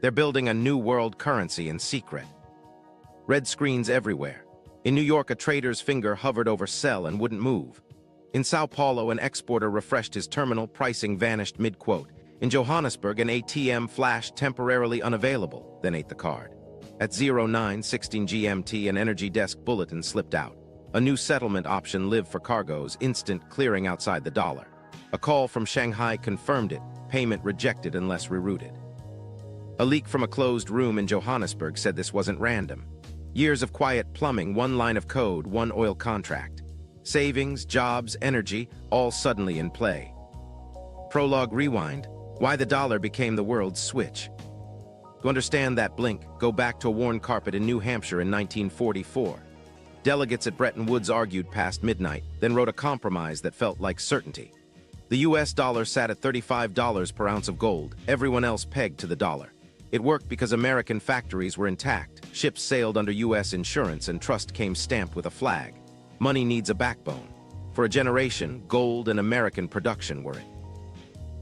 They're building a new world currency in secret. Red screens everywhere. In New York, a trader's finger hovered over sell and wouldn't move. In Sao Paulo, an exporter refreshed his terminal, pricing vanished mid-quote. In Johannesburg, an ATM flashed temporarily unavailable, then ate the card. At 09:16 GMT, an energy desk bulletin slipped out. A new settlement option lived for cargoes, instant clearing outside the dollar. A call from Shanghai confirmed it, payment rejected unless rerouted. A leak from a closed room in Johannesburg said this wasn't random. Years of quiet plumbing, one line of code, one oil contract. Savings, jobs, energy, all suddenly in play. Prologue rewind, why the dollar became the world's switch. To understand that blink, go back to a worn carpet in New Hampshire in 1944. Delegates at Bretton Woods argued past midnight, then wrote a compromise that felt like certainty. The US dollar sat at $35 per ounce of gold, everyone else pegged to the dollar. It worked because American factories were intact, ships sailed under US insurance, and trust came stamped with a flag. Money needs a backbone. For a generation, gold and American production were it.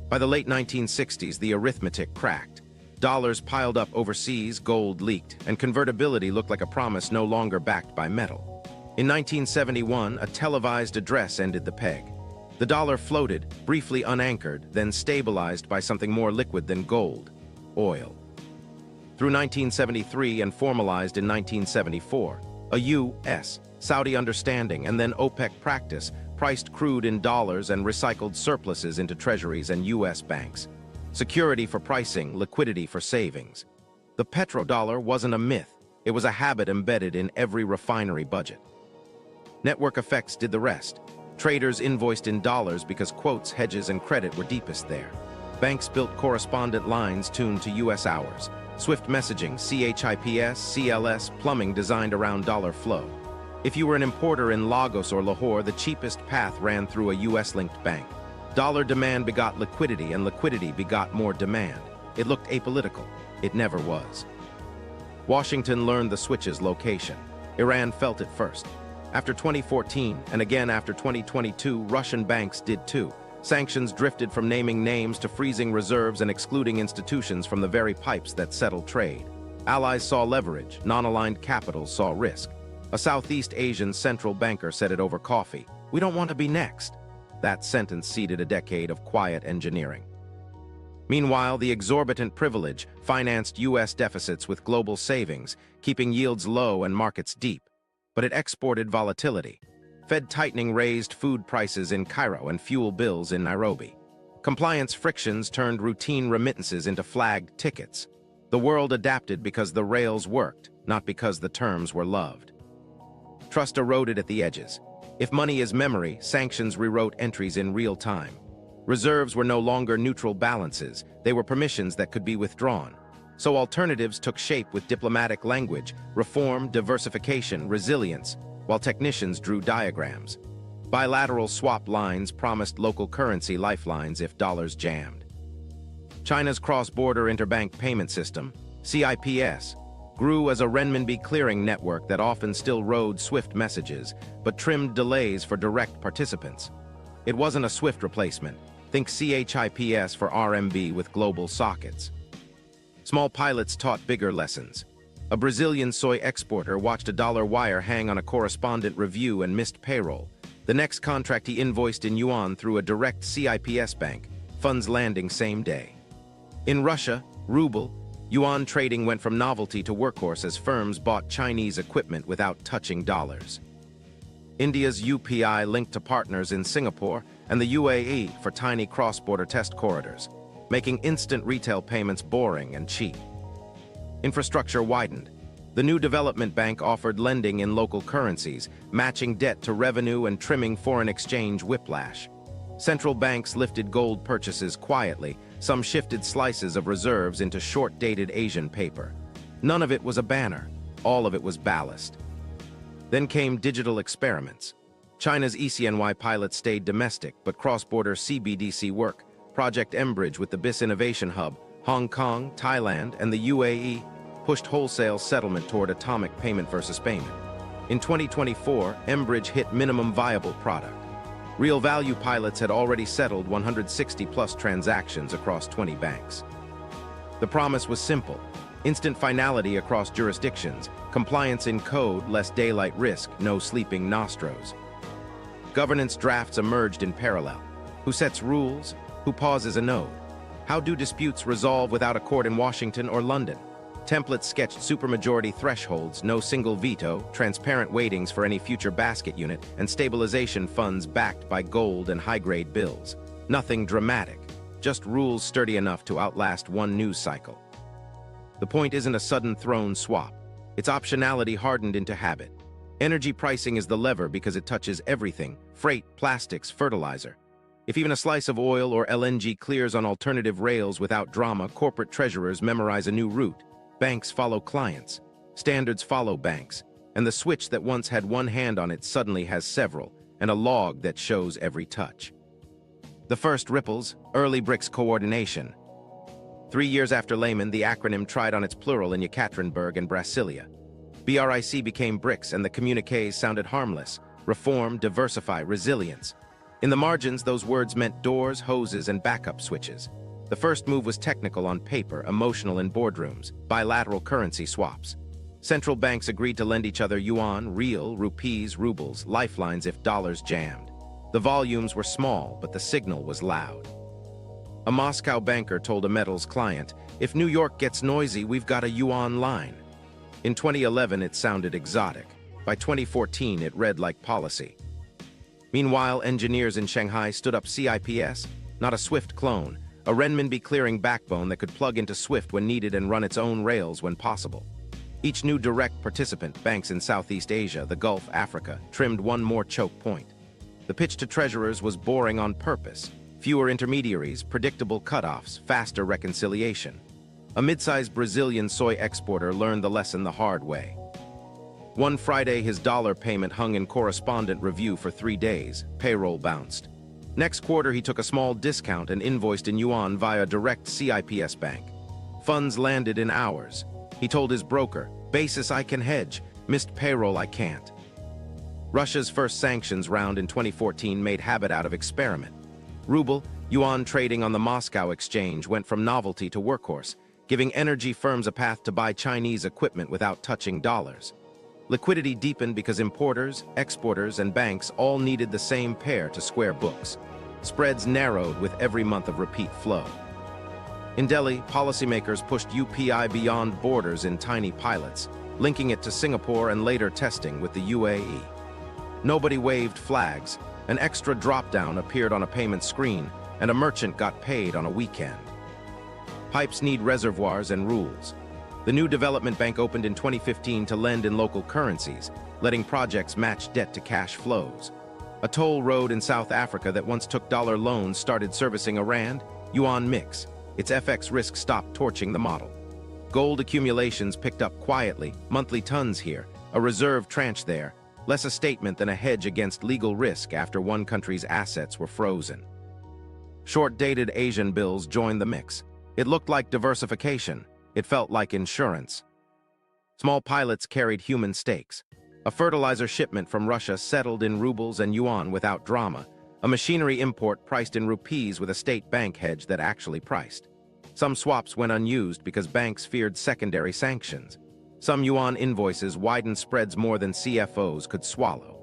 By the late 1960s, the arithmetic cracked. Dollars piled up overseas, gold leaked, and convertibility looked like a promise no longer backed by metal. In 1971, a televised address ended the peg. The dollar floated, briefly unanchored, then stabilized by something more liquid than gold: oil. Through 1973 and formalized in 1974, a U.S. Saudi understanding and then OPEC practice priced crude in dollars and recycled surpluses into treasuries and U.S. banks. Security for pricing, liquidity for savings. The petrodollar wasn't a myth, it was a habit embedded in every refinery budget. Network effects did the rest. Traders invoiced in dollars because quotes, hedges, and credit were deepest there. Banks built correspondent lines tuned to U.S. hours. Swift messaging, CHIPS, CLS, plumbing designed around dollar flow. If you were an importer in Lagos or Lahore, the cheapest path ran through a U.S.-linked bank. Dollar demand begot liquidity, and liquidity begot more demand. It looked apolitical. It never was. Washington learned the switch's location. Iran felt it first. After 2014, and again after 2022, Russian banks did too. Sanctions drifted from naming names to freezing reserves and excluding institutions from the very pipes that settled trade. Allies saw leverage, non-aligned capitals saw risk. A Southeast Asian central banker said it over coffee, "We don't want to be next." That sentence seeded a decade of quiet engineering. Meanwhile, the exorbitant privilege financed U.S. deficits with global savings, keeping yields low and markets deep. But it exported volatility. Fed tightening raised food prices in Cairo and fuel bills in Nairobi. Compliance frictions turned routine remittances into flagged tickets. The world adapted because the rails worked, not because the terms were loved. Trust eroded at the edges. If money is memory, sanctions rewrote entries in real time. Reserves were no longer neutral balances, they were permissions that could be withdrawn. So alternatives took shape with diplomatic language, reform, diversification, resilience, while technicians drew diagrams. Bilateral swap lines promised local currency lifelines if dollars jammed. China's cross-border interbank payment system, CIPS, grew as a renminbi clearing network that often still rode SWIFT messages, but trimmed delays for direct participants. It wasn't a SWIFT replacement. Think CHIPS for RMB with global sockets. Small pilots taught bigger lessons. A Brazilian soy exporter watched a dollar wire hang on a correspondent review and missed payroll. The next contract he invoiced in yuan through a direct CIPS bank, funds landing same day. In Russia, ruble, yuan trading went from novelty to workhorse as firms bought Chinese equipment without touching dollars. India's UPI linked to partners in Singapore and the UAE for tiny cross-border test corridors, making instant retail payments boring and cheap. Infrastructure widened. The new development bank offered lending in local currencies, matching debt to revenue and trimming foreign exchange whiplash. Central banks lifted gold purchases quietly, some shifted slices of reserves into short-dated Asian paper. None of it was a banner, all of it was ballast. Then came digital experiments. China's ECNY pilot stayed domestic, but cross-border CBDC work, Project mBridge with the BIS Innovation Hub, Hong Kong, Thailand, and the UAE, pushed wholesale settlement toward atomic payment versus payment. In 2024, mBridge hit minimum viable product. Real value pilots had already settled 160-plus transactions across 20 banks. The promise was simple: instant finality across jurisdictions, compliance in code, less daylight risk, no sleeping nostros. Governance drafts emerged in parallel. Who sets rules? Who pauses a node? How do disputes resolve without a court in Washington or London? Templates sketched supermajority thresholds, no single veto, transparent weightings for any future basket unit, and stabilization funds backed by gold and high-grade bills. Nothing dramatic, just rules sturdy enough to outlast one news cycle. The point isn't a sudden throne swap. It's optionality hardened into habit. Energy pricing is the lever because it touches everything: freight, plastics, fertilizer. If even a slice of oil or LNG clears on alternative rails without drama, corporate treasurers memorize a new route. Banks follow clients. Standards follow banks. And the switch that once had one hand on it suddenly has several, and a log that shows every touch. The first ripples, early BRICS coordination. 3 years after Lehman, the acronym tried on its plural in Yekaterinburg and Brasilia. BRIC became BRICS, and the communiques sounded harmless: reform, diversify, resilience. In the margins, those words meant doors, hoses, and backup switches. The first move was technical on paper, emotional in boardrooms: bilateral currency swaps. Central banks agreed to lend each other yuan, real, rupees, rubles, lifelines if dollars jammed. The volumes were small, but the signal was loud. A Moscow banker told a metals client, "If New York gets noisy, we've got a yuan line." In 2011, it sounded exotic. By 2014, it read like policy. Meanwhile, engineers in Shanghai stood up CIPS, not a SWIFT clone, a renminbi clearing backbone that could plug into SWIFT when needed and run its own rails when possible. Each new direct participant, banks in Southeast Asia, the Gulf, Africa, trimmed one more choke point. The pitch to treasurers was boring on purpose: fewer intermediaries, predictable cutoffs, faster reconciliation. A mid-sized Brazilian soy exporter learned the lesson the hard way. One Friday, his dollar payment hung in correspondent review for 3 days. Payroll bounced. Next quarter, he took a small discount and invoiced in yuan via direct CIPS bank. Funds landed in hours. He told his broker, "Basis I can hedge, missed payroll I can't." Russia's first sanctions round in 2014 made habit out of experiment. Ruble, yuan trading on the Moscow exchange went from novelty to workhorse, giving energy firms a path to buy Chinese equipment without touching dollars. Liquidity deepened because importers, exporters, and banks all needed the same pair to square books. Spreads narrowed with every month of repeat flow. In Delhi, policymakers pushed UPI beyond borders in tiny pilots, linking it to Singapore and later testing with the UAE. Nobody waved flags. An extra drop-down appeared on a payment screen, and a merchant got paid on a weekend. Pipes need reservoirs and rules. The new development bank opened in 2015 to lend in local currencies, letting projects match debt to cash flows. A toll road in South Africa that once took dollar loans started servicing a rand, yuan mix. Its FX risk stopped torching the model. Gold accumulations picked up quietly, monthly tons here, a reserve tranche there, less a statement than a hedge against legal risk after one country's assets were frozen. Short-dated Asian bills joined the mix. It looked like diversification. It felt like insurance. Small pilots carried human stakes. A fertilizer shipment from Russia settled in rubles and yuan without drama. A machinery import priced in rupees with a state bank hedge that actually priced. Some swaps went unused because banks feared secondary sanctions. Some yuan invoices widened spreads more than CFOs could swallow.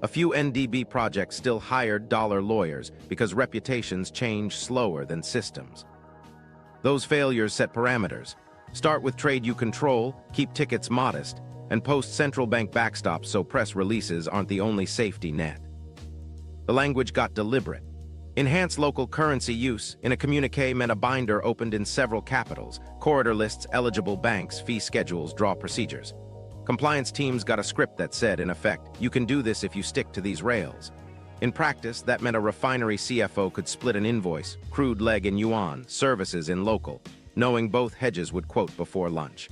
A few NDB projects still hired dollar lawyers because reputations change slower than systems. Those failures set parameters. Start with trade you control, keep tickets modest, and post central bank backstops so press releases aren't the only safety net. The language got deliberate. Enhance local currency use in a communique meant a binder opened in several capitals, corridor lists eligible banks, fee schedules, draw procedures. Compliance teams got a script that said, in effect, you can do this if you stick to these rails. In practice, that meant a refinery CFO could split an invoice, crude leg in yuan, services in local, knowing both hedges would quote before lunch.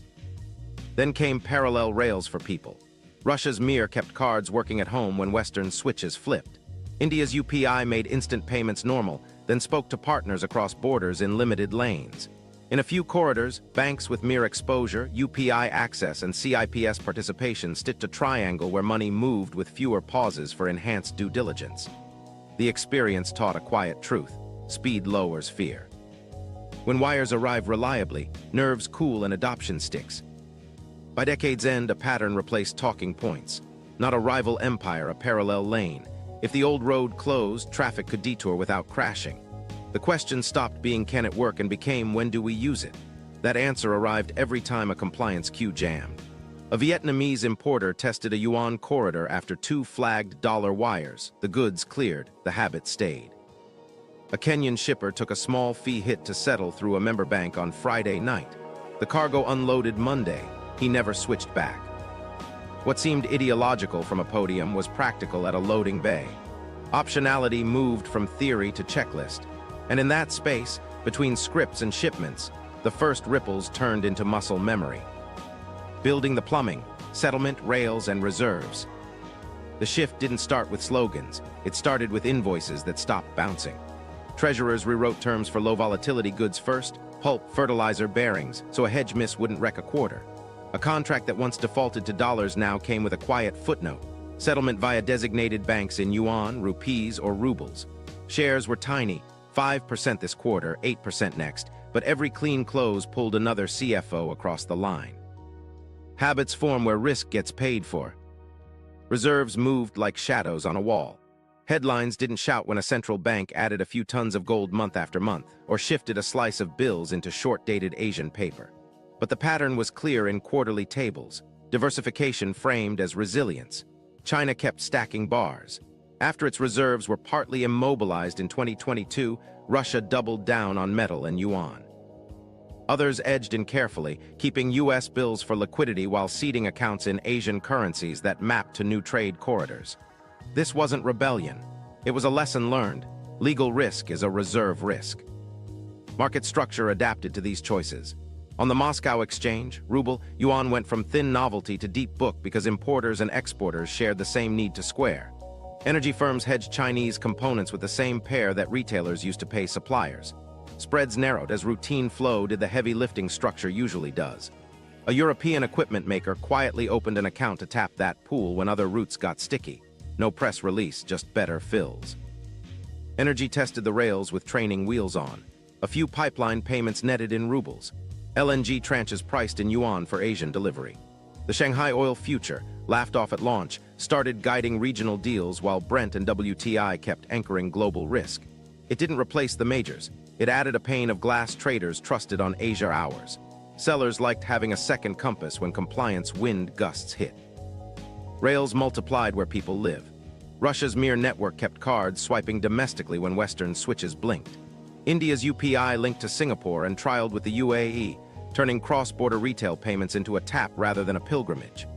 Then came parallel rails for people. Russia's Mir kept cards working at home when Western switches flipped. India's UPI made instant payments normal, then spoke to partners across borders in limited lanes. In a few corridors, banks with Mir exposure, UPI access, and CIPS participation stitched a triangle where money moved with fewer pauses for enhanced due diligence. The experience taught a quiet truth: speed lowers fear. When wires arrive reliably, nerves cool and adoption sticks. By decade's end, a pattern replaced talking points. Not a rival empire, a parallel lane. If the old road closed, traffic could detour without crashing. The question stopped being can it work and became when do we use it? That answer arrived every time a compliance queue jammed. A Vietnamese importer tested a yuan corridor after 2 flagged dollar wires. The goods cleared, the habit stayed. A Kenyan shipper took a small fee hit to settle through a member bank on Friday night. The cargo unloaded Monday. He never switched back. What seemed ideological from a podium was practical at a loading bay. Optionality moved from theory to checklist. And in that space, between scripts and shipments, the first ripples turned into muscle memory. Building the plumbing, settlement, rails, and reserves. The shift didn't start with slogans. It started with invoices that stopped bouncing. Treasurers rewrote terms for low-volatility goods first, pulp, fertilizer, bearings, so a hedge miss wouldn't wreck a quarter. A contract that once defaulted to dollars now came with a quiet footnote. Settlement via designated banks in yuan, rupees, or rubles. Shares were tiny, 5% this quarter, 8% next, but every clean close pulled another CFO across the line. Habits form where risk gets paid for. Reserves moved like shadows on a wall. Headlines didn't shout when a central bank added a few tons of gold month after month, or shifted a slice of bills into short-dated Asian paper. But the pattern was clear in quarterly tables, diversification framed as resilience. China kept stacking bars. After its reserves were partly immobilized in 2022, Russia doubled down on metal and yuan. Others edged in carefully, keeping U.S. bills for liquidity while seeding accounts in Asian currencies that mapped to new trade corridors. This wasn't rebellion. It was a lesson learned. Legal risk is a reserve risk. Market structure adapted to these choices. On the Moscow exchange, ruble, yuan went from thin novelty to deep book because importers and exporters shared the same need to square. Energy firms hedged Chinese components with the same pair that retailers used to pay suppliers. Spreads narrowed as routine flow did the heavy lifting structure usually does. A European equipment maker quietly opened an account to tap that pool when other routes got sticky. No press release, just better fills. Energy tested the rails with training wheels on. A few pipeline payments netted in rubles. LNG tranches priced in yuan for Asian delivery. The Shanghai oil future, laughed off at launch, started guiding regional deals while Brent and WTI kept anchoring global risk. It didn't replace the majors. It added a pane of glass traders trusted on Asia hours. Sellers liked having a second compass when compliance wind gusts hit. Rails multiplied where people live. Russia's mere network kept cards swiping domestically when Western switches blinked. India's UPI linked to Singapore and trialed with the UAE, turning cross-border retail payments into a tap rather than a pilgrimage.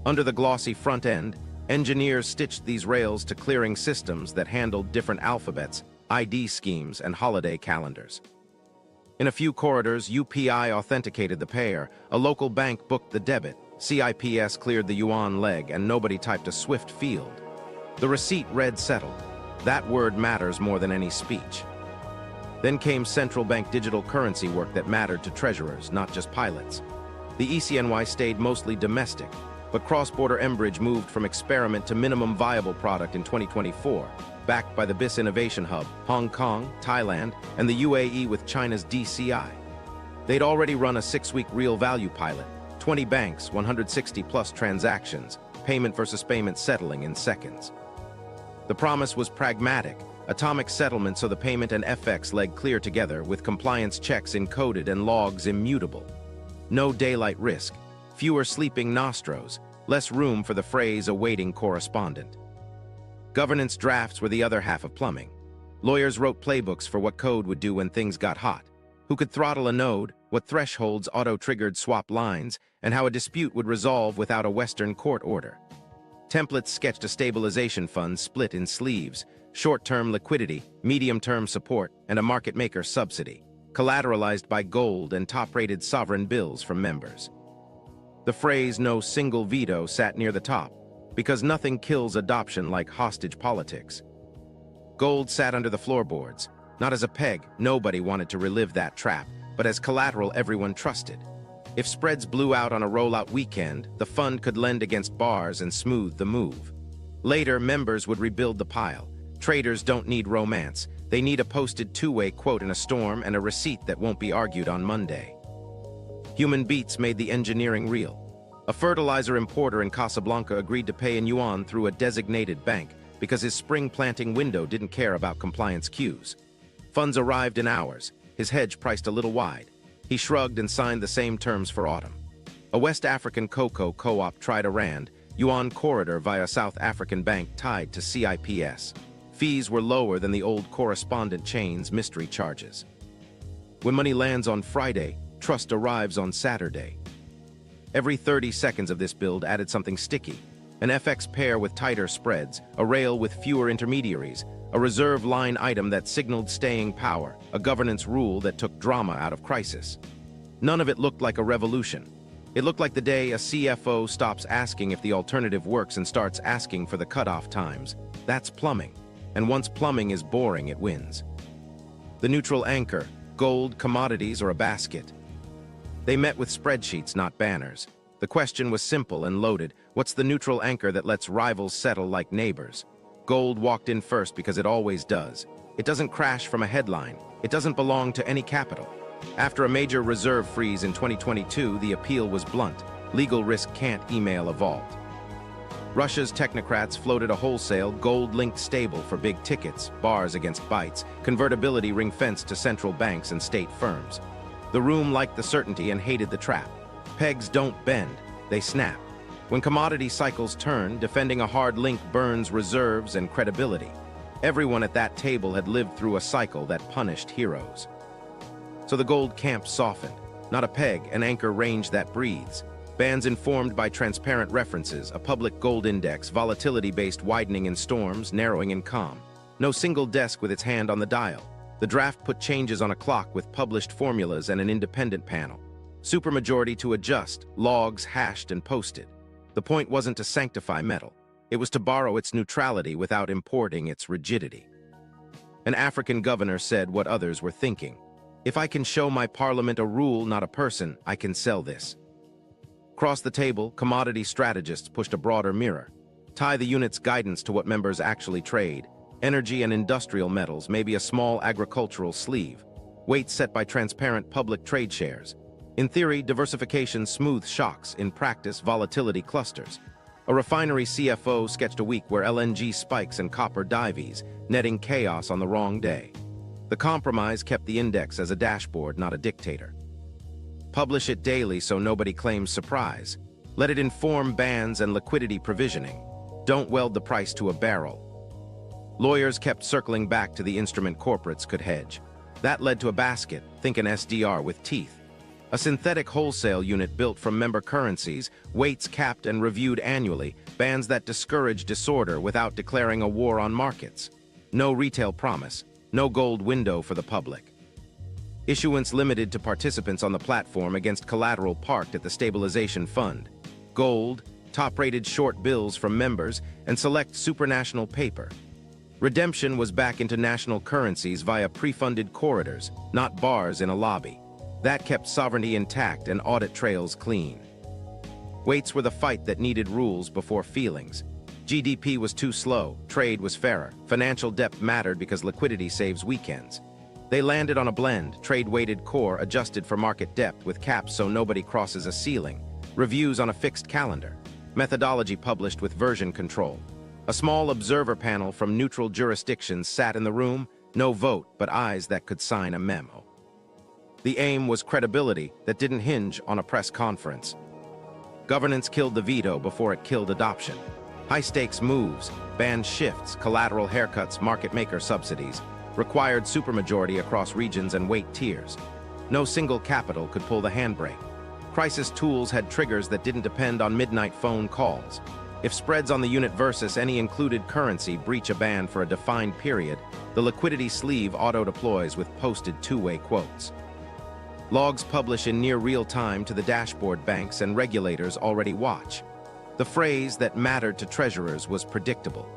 Under the glossy front end, engineers stitched these rails to clearing systems that handled different alphabets, ID schemes, and holiday calendars. In a few corridors, UPI authenticated the payer, a local bank booked the debit, CIPS cleared the yuan leg, and nobody typed a swift field. The receipt read settled. That word matters more than any speech. Then came central bank digital currency work that mattered to treasurers, not just pilots. The ECNY stayed mostly domestic, but cross-border mBridge moved from experiment to minimum viable product in 2024, backed by the BIS Innovation Hub, Hong Kong, Thailand, and the UAE with China's DCI. They'd already run a 6-week real value pilot, 20 banks, 160-plus transactions, payment versus payment settling in seconds. The promise was pragmatic, atomic settlement so the payment and FX leg clear together with compliance checks encoded and logs immutable. No daylight risk, fewer sleeping nostros, less room for the phrase awaiting correspondent. Governance drafts were the other half of plumbing. Lawyers wrote playbooks for what code would do when things got hot, who could throttle a node, what thresholds auto-triggered swap lines, and how a dispute would resolve without a Western court order. Templates sketched a stabilization fund split in sleeves, short-term liquidity, medium-term support, and a market maker subsidy, collateralized by gold and top-rated sovereign bills from members. The phrase "no single veto" sat near the top, because nothing kills adoption like hostage politics. Gold sat under the floorboards, not as a peg, nobody wanted to relive that trap, but as collateral everyone trusted. If spreads blew out on a rollout weekend, the fund could lend against bars and smooth the move. Later, members would rebuild the pile. Traders don't need romance, They need a posted two-way quote in a storm and a receipt that won't be argued on Monday. Human beats made the engineering real. A fertilizer importer in Casablanca agreed to pay in yuan through a designated bank because his spring planting window didn't care about compliance queues. Funds arrived in hours, his hedge priced a little wide. He shrugged and signed the same terms for autumn. A West African cocoa co-op tried a rand, yuan corridor via South African bank tied to CIPS. Fees were lower than the old correspondent chain's mystery charges. When money lands on Friday, trust arrives on Saturday. Every 30 seconds of this build added something sticky. An FX pair with tighter spreads, a rail with fewer intermediaries, a reserve line item that signaled staying power, a governance rule that took drama out of crisis. None of it looked like a revolution. It looked like the day a CFO stops asking if the alternative works and starts asking for the cutoff times. That's plumbing. And once plumbing is boring, it wins. The neutral anchor, gold, commodities, or a basket. They met with spreadsheets, not banners. The question was simple and loaded. What's the neutral anchor that lets rivals settle like neighbors? Gold walked in first because it always does. It doesn't crash from a headline. It doesn't belong to any capital. After a major reserve freeze in 2022, the appeal was blunt. Legal risk can't email a vault. Russia's technocrats floated a wholesale, gold-linked stable for big tickets, bars against bytes, convertibility ring-fenced to central banks and state firms. The room liked the certainty and hated the trap. Pegs don't bend, they snap. When commodity cycles turn, defending a hard link burns reserves and credibility. Everyone at that table had lived through a cycle that punished heroes. So the gold camp softened. Not a peg, an anchor range that breathes. Bands informed by transparent references, a public gold index, volatility-based widening in storms, narrowing in calm. No single desk with its hand on the dial. The draft put changes on a clock with published formulas and an independent panel. Supermajority to adjust, logs hashed and posted. The point wasn't to sanctify metal. It was to borrow its neutrality without importing its rigidity. An African governor said what others were thinking. If I can show my parliament a rule, not a person, I can sell this. Across the table, commodity strategists pushed a broader mirror. Tie the unit's guidance to what members actually trade. Energy and industrial metals, maybe a small agricultural sleeve. Weights set by transparent public trade shares. In theory, diversification smooths shocks. In practice, volatility clusters. A refinery CFO sketched a week where LNG spikes and copper dives, netting chaos on the wrong day. The compromise kept the index as a dashboard, not a dictator. Publish it daily so nobody claims surprise. Let it inform bans and liquidity provisioning. Don't weld the price to a barrel. Lawyers kept circling back to the instrument corporates could hedge. That led to a basket, think an SDR with teeth. A synthetic wholesale unit built from member currencies, weights capped and reviewed annually, bans that discourage disorder without declaring a war on markets. No retail promise, no gold window for the public. Issuance limited to participants on the platform against collateral parked at the stabilization fund. Gold, top-rated short bills from members, and select supranational paper. Redemption was back into national currencies via pre-funded corridors, not bars in a lobby. That kept sovereignty intact and audit trails clean. Weights were the fight that needed rules before feelings. GDP was too slow, trade was fairer, financial depth mattered because liquidity saves weekends. They landed on a blend, trade-weighted core adjusted for market depth with caps so nobody crosses a ceiling, reviews on a fixed calendar, methodology published with version control. A small observer panel from neutral jurisdictions sat in the room, no vote, but eyes that could sign a memo. The aim was credibility that didn't hinge on a press conference. Governance killed the veto before it killed adoption. High-stakes moves, banned shifts, collateral haircuts, market maker subsidies, required supermajority across regions and weight tiers. No single capital could pull the handbrake. Crisis tools had triggers that didn't depend on midnight phone calls. If spreads on the unit versus any included currency breach a band for a defined period, the liquidity sleeve auto-deploys with posted two-way quotes. Logs publish in near real time to the dashboard banks and regulators already watch. The phrase that mattered to treasurers was predictable.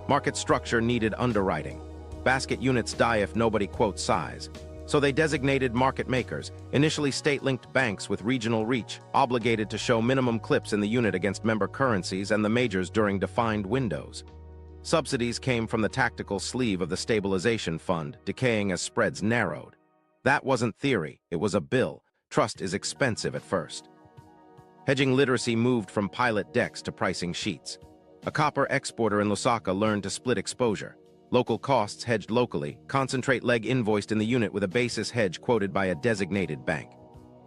Market structure needed underwriting. Basket units die if nobody quotes size. So they designated market makers, initially state-linked banks with regional reach, obligated to show minimum clips in the unit against member currencies and the majors during defined windows. Subsidies came from the tactical sleeve of the stabilization fund, decaying as spreads narrowed. That wasn't theory, it was a bill. Trust is expensive at first. Hedging literacy moved from pilot decks to pricing sheets. A copper exporter in Lusaka learned to split exposure. Local costs hedged locally, concentrate leg invoiced in the unit with a basis hedge quoted by a designated bank.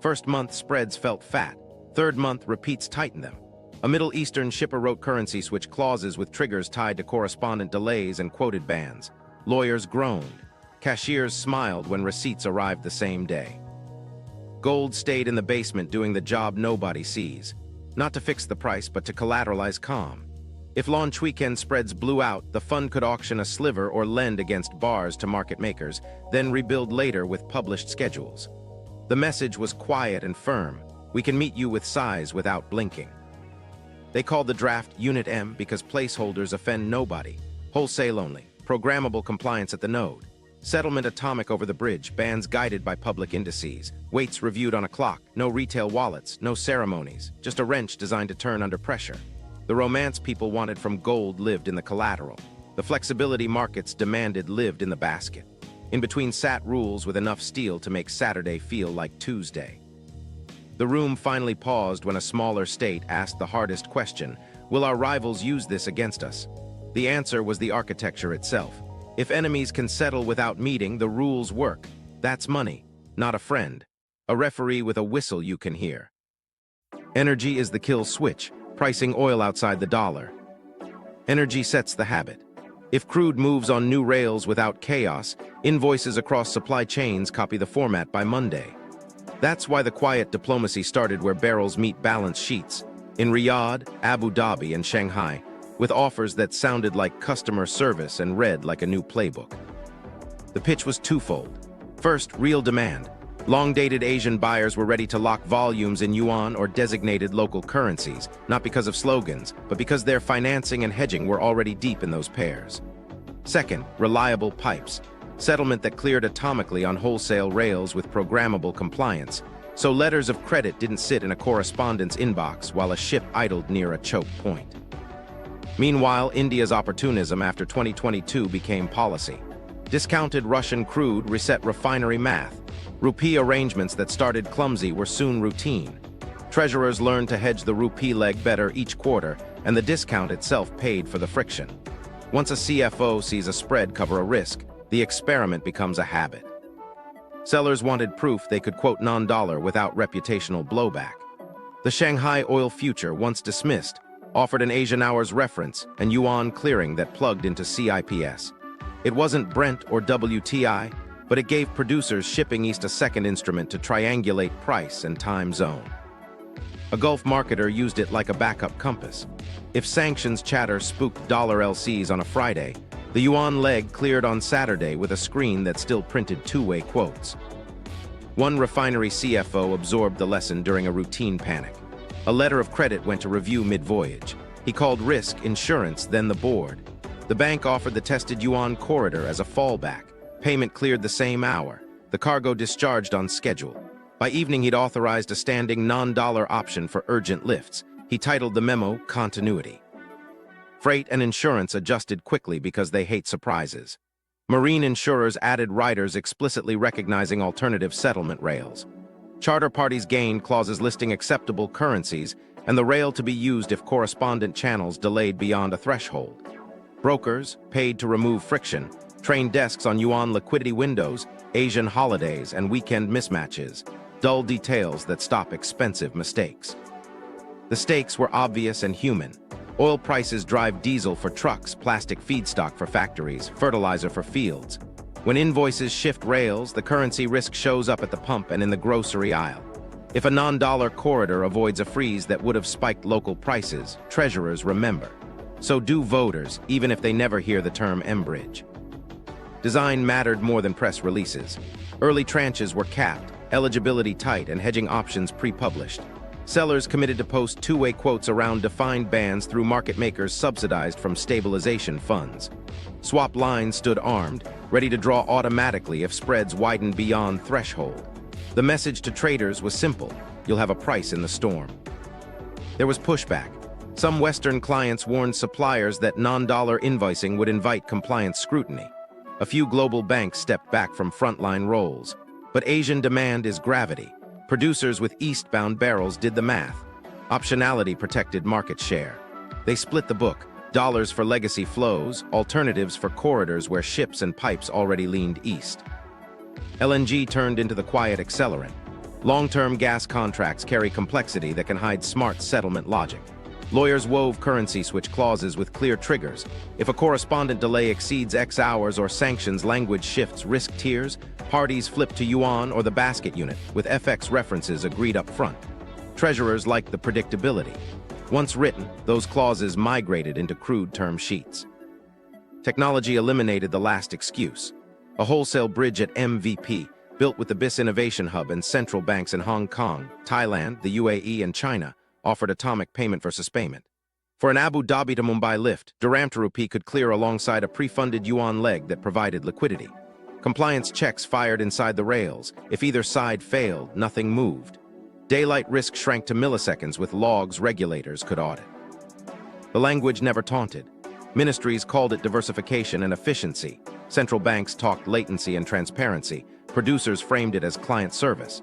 First month spreads felt fat. Third month repeats tightened them. A Middle Eastern shipper wrote currency switch clauses with triggers tied to correspondent delays and quoted bands. Lawyers groaned. Cashiers smiled when receipts arrived the same day. Gold stayed in the basement doing the job nobody sees. Not to fix the price, but to collateralize calm. If launch weekend spreads blew out, the fund could auction a sliver or lend against bars to market makers, then rebuild later with published schedules. The message was quiet and firm. We can meet you with size without blinking. They called the draft Unit M because placeholders offend nobody. Wholesale only. Programmable compliance at the node. Settlement atomic over the bridge, bands guided by public indices. Weights reviewed on a clock. No retail wallets, no ceremonies. Just a wrench designed to turn under pressure. The romance people wanted from gold lived in the collateral. The flexibility markets demanded lived in the basket. In between sat rules with enough steel to make Saturday feel like Tuesday. The room finally paused when a smaller state asked the hardest question: will our rivals use this against us? The answer was the architecture itself. If enemies can settle without meeting, the rules work. That's money, not a friend. A referee with a whistle you can hear. Energy is the kill switch, pricing oil outside the dollar. Energy sets the habit. If crude moves on new rails without chaos, invoices across supply chains copy the format by Monday. That's why the quiet diplomacy started where barrels meet balance sheets, in Riyadh, Abu Dhabi, and Shanghai, with offers that sounded like customer service and read like a new playbook. The pitch was twofold. First, real demand. Long-dated Asian buyers were ready to lock volumes in yuan or designated local currencies, not because of slogans, but because their financing and hedging were already deep in those pairs. Second, reliable pipes. Settlement that cleared atomically on wholesale rails with programmable compliance, so letters of credit didn't sit in a correspondent's inbox while a ship idled near a choke point. Meanwhile, India's opportunism after 2022 became policy. Discounted Russian crude reset refinery math. Rupee arrangements that started clumsy were soon routine. Treasurers learned to hedge the rupee leg better each quarter, and the discount itself paid for the friction. Once a CFO sees a spread cover a risk, the experiment becomes a habit. Sellers wanted proof they could quote non-dollar without reputational blowback. The Shanghai oil future, once dismissed, offered an Asian hours reference and yuan clearing that plugged into CIPS. It wasn't Brent or WTI, but it gave producers shipping east a second instrument to triangulate price and time zone. A Gulf marketer used it like a backup compass. If sanctions chatter spooked dollar LCs on a Friday, the yuan leg cleared on Saturday with a screen that still printed two-way quotes. One refinery CFO absorbed the lesson during a routine panic. A letter of credit went to review mid-voyage. He called risk insurance, then the board. The bank offered the tested yuan corridor as a fallback. Payment cleared the same hour. The cargo discharged on schedule. By evening, he'd authorized a standing non-dollar option for urgent lifts. He titled the memo Continuity. Freight and insurance adjusted quickly because they hate surprises. Marine insurers added riders explicitly recognizing alternative settlement rails. Charter parties gained clauses listing acceptable currencies and the rail to be used if correspondent channels delayed beyond a threshold. Brokers, paid to remove friction, trained desks on yuan liquidity windows, Asian holidays, and weekend mismatches, dull details that stop expensive mistakes. The stakes were obvious and human. Oil prices drive diesel for trucks, plastic feedstock for factories, fertilizer for fields. When invoices shift rails, the currency risk shows up at the pump and in the grocery aisle. If a non-dollar corridor avoids a freeze that would have spiked local prices, treasurers remember. So do voters, even if they never hear the term mBridge. Design mattered more than press releases. Early tranches were capped, eligibility tight, and hedging options pre-published. Sellers committed to post two-way quotes around defined bands through market makers subsidized from stabilization funds. Swap lines stood armed, ready to draw automatically if spreads widened beyond threshold. The message to traders was simple: you'll have a price in the storm. There was pushback. Some Western clients warned suppliers that non-dollar invoicing would invite compliance scrutiny. A few global banks stepped back from frontline roles. But Asian demand is gravity. Producers with eastbound barrels did the math. Optionality protected market share. They split the book. Dollars for legacy flows, alternatives for corridors where ships and pipes already leaned east. LNG turned into the quiet accelerant. Long-term gas contracts carry complexity that can hide smart settlement logic. Lawyers wove currency switch clauses with clear triggers. If a correspondent delay exceeds X hours or sanctions language shifts risk tiers, parties flip to yuan or the basket unit, with FX references agreed up front. Treasurers liked the predictability. Once written, those clauses migrated into crude term sheets. Technology eliminated the last excuse. A wholesale bridge at MVP, built with the BIS Innovation Hub and central banks in Hong Kong, Thailand, the UAE, and China, offered atomic payment versus payment. For an Abu Dhabi to Mumbai lift, dirham to rupee could clear alongside a pre-funded yuan leg that provided liquidity. Compliance checks fired inside the rails. If either side failed, nothing moved. Daylight risk shrank to milliseconds with logs regulators could audit. The language never taunted. Ministries called it diversification and efficiency. Central banks talked latency and transparency. Producers framed it as client service.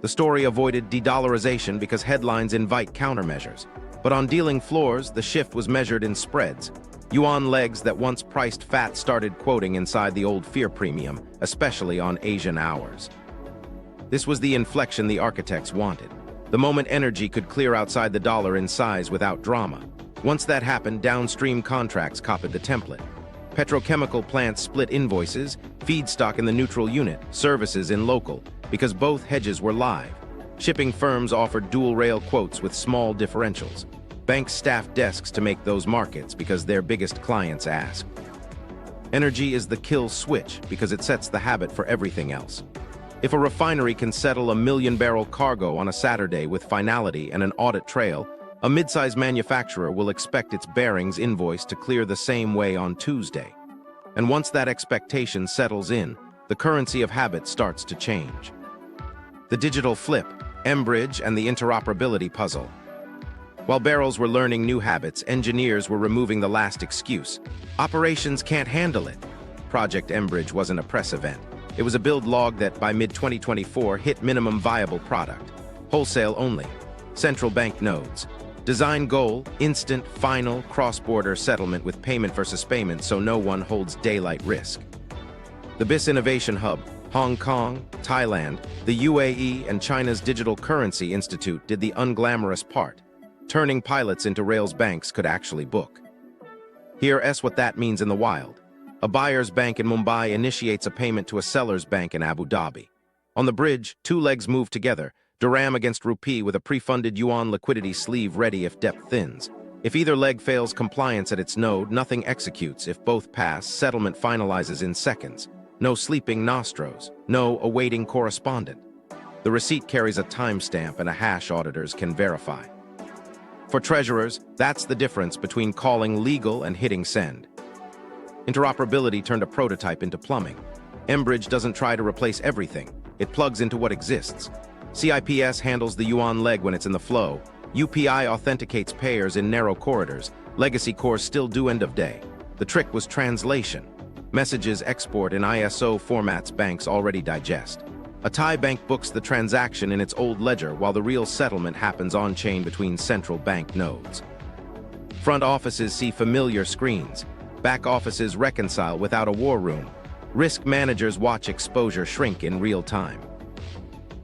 The story avoided de-dollarization because headlines invite countermeasures. But on dealing floors, the shift was measured in spreads. Yuan legs that once priced fat started quoting inside the old fear premium, especially on Asian hours. This was the inflection the architects wanted. The moment energy could clear outside the dollar in size without drama. Once that happened, downstream contracts copied the template. Petrochemical plants split invoices, feedstock in the neutral unit, services in local, because both hedges were live. Shipping firms offered dual-rail quotes with small differentials. Banks staffed desks to make those markets because their biggest clients asked. Energy is the kill switch because it sets the habit for everything else. If a refinery can settle a million-barrel cargo on a Saturday with finality and an audit trail, a mid-size manufacturer will expect its bearings invoice to clear the same way on Tuesday. And once that expectation settles in, the currency of habit starts to change. The digital flip, mBridge, and the interoperability puzzle. While barrels were learning new habits, engineers were removing the last excuse. Operations can't handle it. Project mBridge wasn't a press event. It was a build log that, by mid-2024, hit minimum viable product. Wholesale only. Central bank nodes. Design goal, instant, final, cross-border settlement with payment versus payment so no one holds daylight risk. The BIS Innovation Hub, Hong Kong, Thailand, the UAE, and China's Digital Currency Institute did the unglamorous part. Turning pilots into rails banks could actually book. Here's what that means in the wild. A buyer's bank in Mumbai initiates a payment to a seller's bank in Abu Dhabi. On the bridge, two legs move together, dirham against rupee with a pre-funded yuan liquidity sleeve ready if depth thins. If either leg fails compliance at its node, nothing executes. If both pass, settlement finalizes in seconds. No sleeping nostros, no awaiting correspondent. The receipt carries a timestamp and a hash auditors can verify. For treasurers, that's the difference between calling legal and hitting send. Interoperability turned a prototype into plumbing. mBridge doesn't try to replace everything. It plugs into what exists. CIPS handles the yuan leg when it's in the flow. UPI authenticates payers in narrow corridors. Legacy cores still do end of day. The trick was translation. Messages export in ISO formats banks already digest. A Thai bank books the transaction in its old ledger while the real settlement happens on-chain between central bank nodes. Front offices see familiar screens. Back offices reconcile without a war room. Risk managers watch exposure shrink in real time.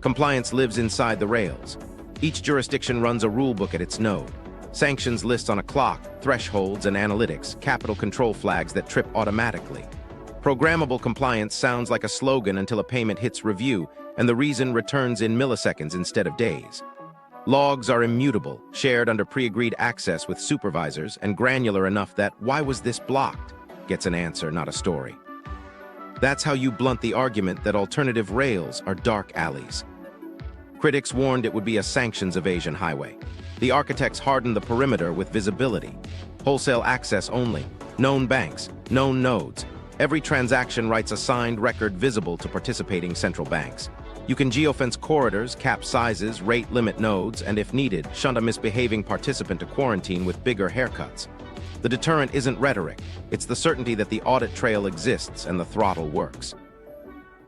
Compliance lives inside the rails. Each jurisdiction runs a rulebook at its node. Sanctions lists on a clock, thresholds and analytics, capital control flags that trip automatically. Programmable compliance sounds like a slogan until a payment hits review, and the reason returns in milliseconds instead of days. Logs are immutable, shared under pre-agreed access with supervisors, and granular enough that "why was this blocked?" gets an answer, not a story. That's how you blunt the argument that alternative rails are dark alleys. Critics warned it would be a sanctions evasion highway. The architects hardened the perimeter with visibility. Wholesale access only, known banks, known nodes. Every transaction writes a signed record visible to participating central banks. You can geofence corridors, cap sizes, rate limit nodes, and if needed, shunt a misbehaving participant to quarantine with bigger haircuts. The deterrent isn't rhetoric, it's the certainty that the audit trail exists and the throttle works.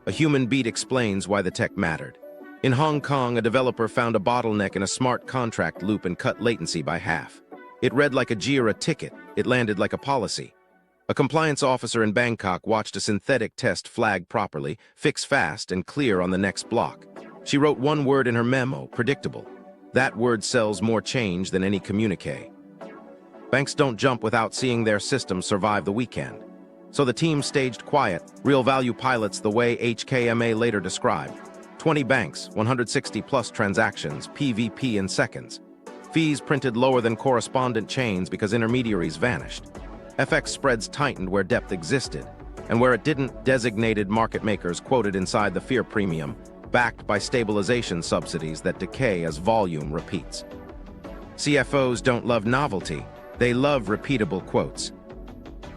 A human beat explains why the tech mattered. In Hong Kong, a developer found a bottleneck in a smart contract loop and cut latency by half. It read like a JIRA ticket, it landed like a policy. A compliance officer in Bangkok watched a synthetic test flag properly, fix fast, and clear on the next block. She wrote one word in her memo, predictable. That word sells more change than any communique. Banks don't jump without seeing their system survive the weekend. So the team staged quiet, real-value pilots the way HKMA later described. 20 banks, 160-plus transactions, PVP in seconds. Fees printed lower than correspondent chains because intermediaries vanished. FX spreads tightened where depth existed, and where it didn't, designated market makers quoted inside the fear premium, backed by stabilization subsidies that decay as volume repeats. CFOs don't love novelty, they love repeatable quotes.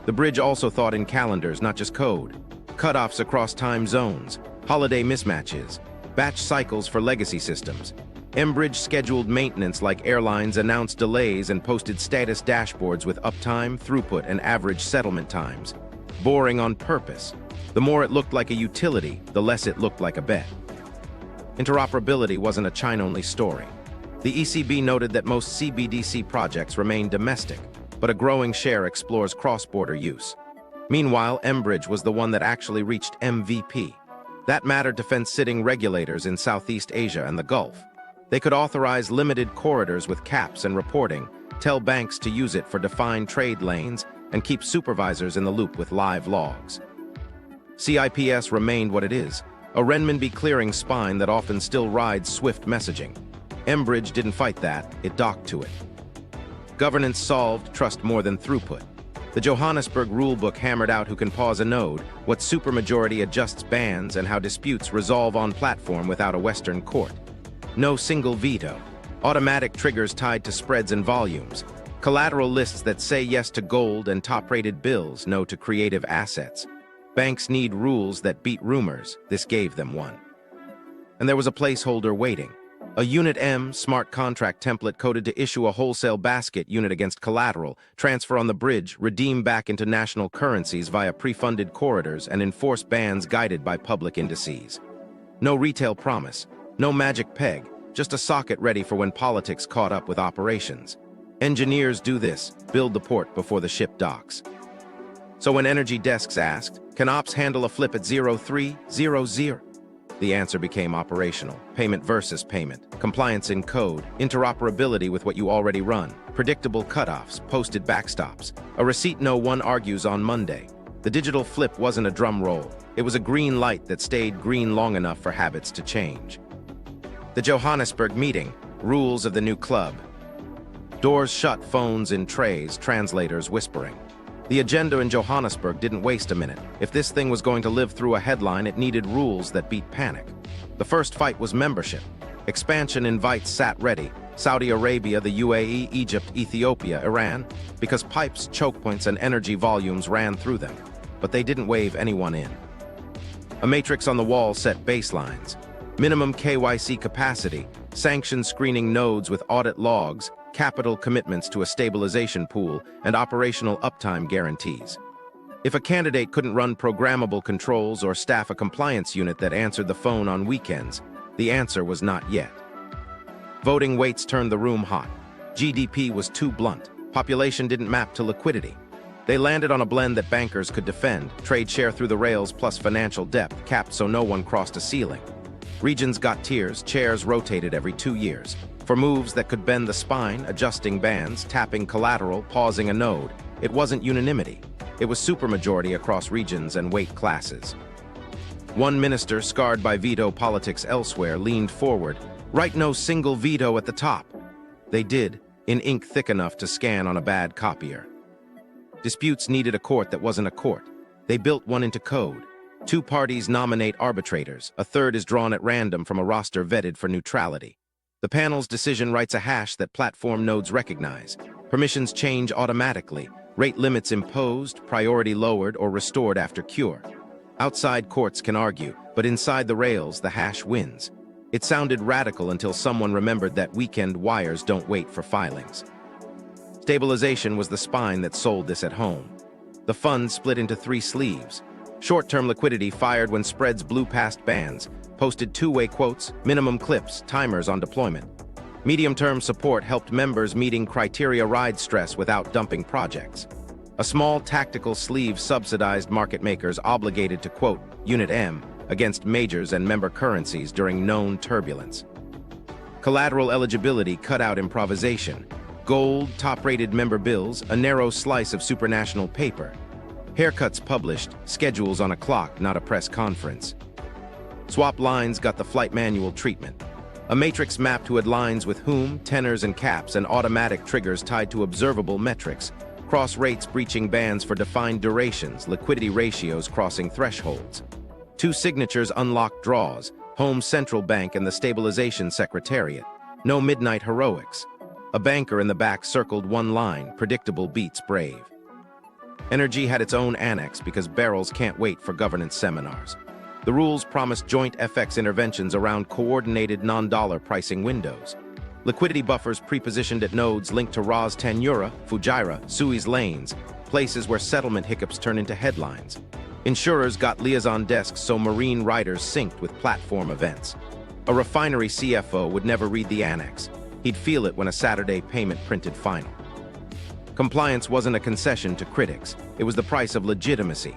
The bridge also thought in calendars, not just code. Cutoffs across time zones, holiday mismatches, batch cycles for legacy systems. mBridge scheduled maintenance like airlines announced delays and posted status dashboards with uptime, throughput, and average settlement times. Boring on purpose. The more it looked like a utility, the less it looked like a bet. Interoperability wasn't a China-only story. The ECB noted that most CBDC projects remain domestic, but a growing share explores cross-border use. Meanwhile, mBridge was the one that actually reached MVP. That mattered to fence-sitting regulators in Southeast Asia and the Gulf. They could authorize limited corridors with caps and reporting, tell banks to use it for defined trade lanes, and keep supervisors in the loop with live logs. CIPS remained what it is, a renminbi clearing spine that often still rides swift messaging. mBridge didn't fight that, it docked to it. Governance solved trust more than throughput. The Johannesburg rulebook hammered out who can pause a node, what supermajority adjusts bans, and how disputes resolve on platform without a Western court. No single veto. Automatic triggers tied to spreads and volumes. Collateral lists that say yes to gold and top-rated bills, no to creative assets. Banks need rules that beat rumors. This gave them one. And there was a placeholder waiting. A Unit M smart contract template coded to issue a wholesale basket unit against collateral, transfer on the bridge, redeem back into national currencies via pre-funded corridors, and enforce bans guided by public indices. No retail promise. No magic peg, just a socket ready for when politics caught up with operations. Engineers do this, build the port before the ship docks. So when energy desks asked, can ops handle a flip at 0300? The answer became operational. Payment versus payment, compliance in code, interoperability with what you already run, predictable cutoffs, posted backstops. A receipt no one argues on Monday. The digital flip wasn't a drum roll. It was a green light that stayed green long enough for habits to change. The Johannesburg meeting, rules of the new club. Doors shut, phones in trays, translators whispering. The agenda in Johannesburg didn't waste a minute. If this thing was going to live through a headline, it needed rules that beat panic. The first fight was membership. Expansion invites sat ready. Saudi Arabia, the UAE, Egypt, Ethiopia, Iran, because pipes, choke points, and energy volumes ran through them. But they didn't wave anyone in. A matrix on the wall set baselines. Minimum KYC capacity, sanctions screening nodes with audit logs, capital commitments to a stabilization pool, and operational uptime guarantees. If a candidate couldn't run programmable controls or staff a compliance unit that answered the phone on weekends, the answer was not yet. Voting weights turned the room hot. GDP was too blunt. Population didn't map to liquidity. They landed on a blend that bankers could defend, trade share through the rails plus financial depth, capped so no one crossed a ceiling. Regions got tiers, chairs rotated every 2 years. For moves that could bend the spine, adjusting bands, tapping collateral, pausing a node. It wasn't unanimity. It was supermajority across regions and weight classes. One minister, scarred by veto politics elsewhere, leaned forward. Write no single veto at the top. They did, in ink thick enough to scan on a bad copier. Disputes needed a court that wasn't a court. They built one into code. 2 parties nominate arbitrators. A third is drawn at random from a roster vetted for neutrality. The panel's decision writes a hash that platform nodes recognize. Permissions change automatically. Rate limits imposed, priority lowered, or restored after cure. Outside courts can argue, but inside the rails, the hash wins. It sounded radical until someone remembered that weekend wires don't wait for filings. Stabilization was the spine that sold this at home. The fund split into 3 sleeves. Short-term liquidity fired when spreads blew past bands, posted two-way quotes, minimum clips, timers on deployment. Medium-term support helped members meeting criteria ride stress without dumping projects. A small tactical sleeve subsidized market makers obligated to quote Unit M against majors and member currencies during known turbulence. Collateral eligibility cut out improvisation. Gold, top-rated member bills, a narrow slice of supranational paper. Haircuts published, schedules on a clock, not a press conference. Swap lines got the flight manual treatment. A matrix map to lines with whom, tenors and caps, and automatic triggers tied to observable metrics. Cross rates breaching bands for defined durations, liquidity ratios crossing thresholds. 2 signatures unlocked draws, Home Central Bank and the Stabilization Secretariat. No midnight heroics. A banker in the back circled one line, predictable beats brave. Energy had its own annex because barrels can't wait for governance seminars. The rules promised joint FX interventions around coordinated non-dollar pricing windows. Liquidity buffers pre-positioned at nodes linked to Ra's Tanyura, Fujairah, Sui's lanes, places where settlement hiccups turn into headlines. Insurers got liaison desks so marine riders synced with platform events. A refinery CFO would never read the annex. He'd feel it when a Saturday payment printed final. Compliance wasn't a concession to critics. It was the price of legitimacy.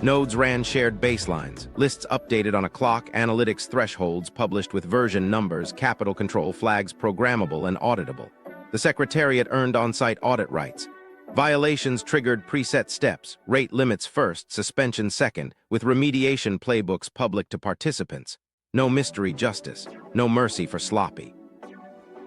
Nodes ran shared baselines, lists updated on a clock, analytics thresholds published with version numbers, capital control flags programmable and auditable. The Secretariat earned on-site audit rights. Violations triggered preset steps, rate limits first, suspension second, with remediation playbooks public to participants. No mystery justice, no mercy for sloppy.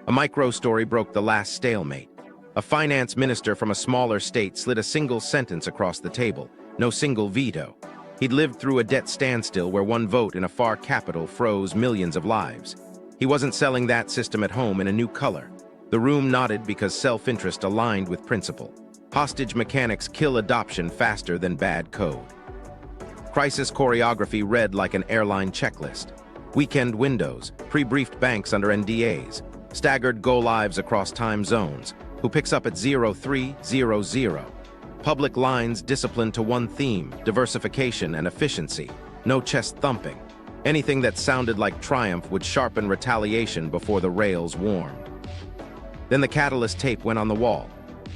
A micro story broke the last stalemate. A finance minister from a smaller state slid a single sentence across the table, no single veto. He'd lived through a debt standstill where one vote in a far capital froze millions of lives. He wasn't selling that system at home in a new color. The room nodded because self-interest aligned with principle. Hostage mechanics kill adoption faster than bad code. Crisis choreography read like an airline checklist. Weekend windows, pre-briefed banks under NDAs, staggered go-lives across time zones, who picks up at 0300. Public lines disciplined to one theme, diversification and efficiency, no chest thumping. Anything that sounded like triumph would sharpen retaliation before the rails warmed. Then the catalyst tape went on the wall.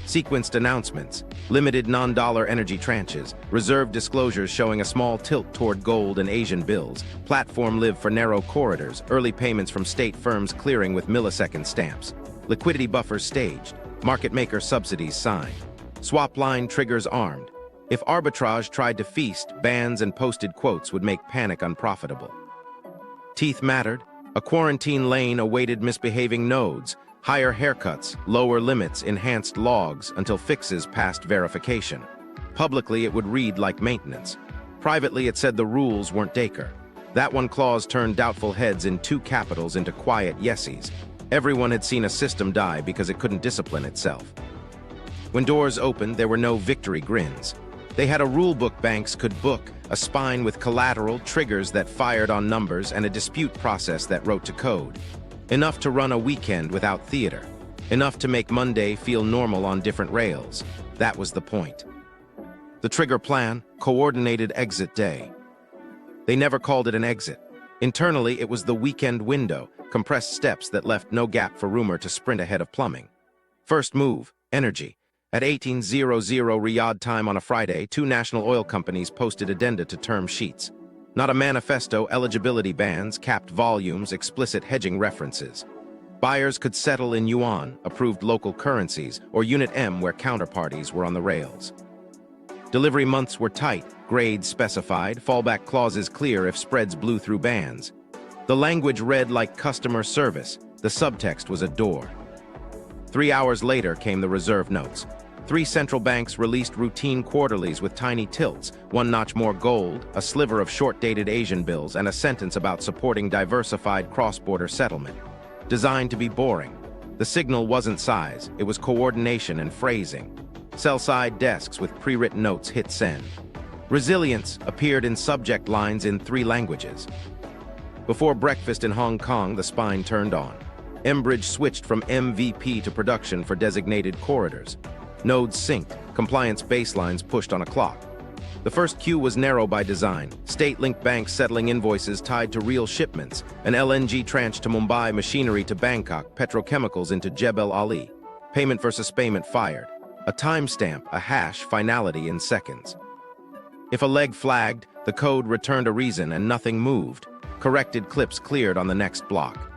Sequenced announcements, limited non-dollar energy tranches, reserve disclosures showing a small tilt toward gold and Asian bills, platform live for narrow corridors, early payments from state firms clearing with millisecond stamps, liquidity buffers staged, market maker subsidies signed, swap line triggers armed. If arbitrage tried to feast, bans and posted quotes would make panic unprofitable. Teeth mattered. A quarantine lane awaited misbehaving nodes, higher haircuts, lower limits, enhanced logs until fixes passed verification. Publicly, it would read like maintenance. Privately, it said the rules weren't Daker. That one clause turned doubtful heads in 2 capitals into quiet yesies. Everyone had seen a system die because it couldn't discipline itself. When doors opened, there were no victory grins. They had a rulebook banks could book, a spine with collateral, triggers that fired on numbers, and a dispute process that wrote to code. Enough to run a weekend without theater. Enough to make Monday feel normal on different rails. That was the point. The trigger plan, coordinated exit day. They never called it an exit. Internally, it was the weekend window, compressed steps that left no gap for rumor to sprint ahead of plumbing. First move, energy. At 18:00 Riyadh time on a Friday, 2 national oil companies posted addenda to term sheets. Not a manifesto, eligibility bans, capped volumes, explicit hedging references. Buyers could settle in yuan, approved local currencies, or Unit M where counterparties were on the rails. Delivery months were tight, grades specified, fallback clauses clear if spreads blew through bands. The language read like customer service. The subtext was a door. 3 hours later came the reserve notes. 3 central banks released routine quarterlies with tiny tilts, 1 notch more gold, a sliver of short-dated Asian bills, and a sentence about supporting diversified cross-border settlement. Designed to be boring. The signal wasn't size, it was coordination and phrasing. Sell-side desks with pre-written notes hit send. Resilience appeared in subject lines in 3 languages. Before breakfast in Hong Kong, the spine turned on. mBridge switched from MVP to production for designated corridors. Nodes synced, compliance baselines pushed on a clock. The first queue was narrow by design, state-linked banks settling invoices tied to real shipments, an LNG tranche to Mumbai, machinery to Bangkok, petrochemicals into Jebel Ali. Payment versus payment fired. A timestamp, a hash, finality in seconds. If a leg flagged, the code returned a reason and nothing moved. Corrected clips cleared on the next block.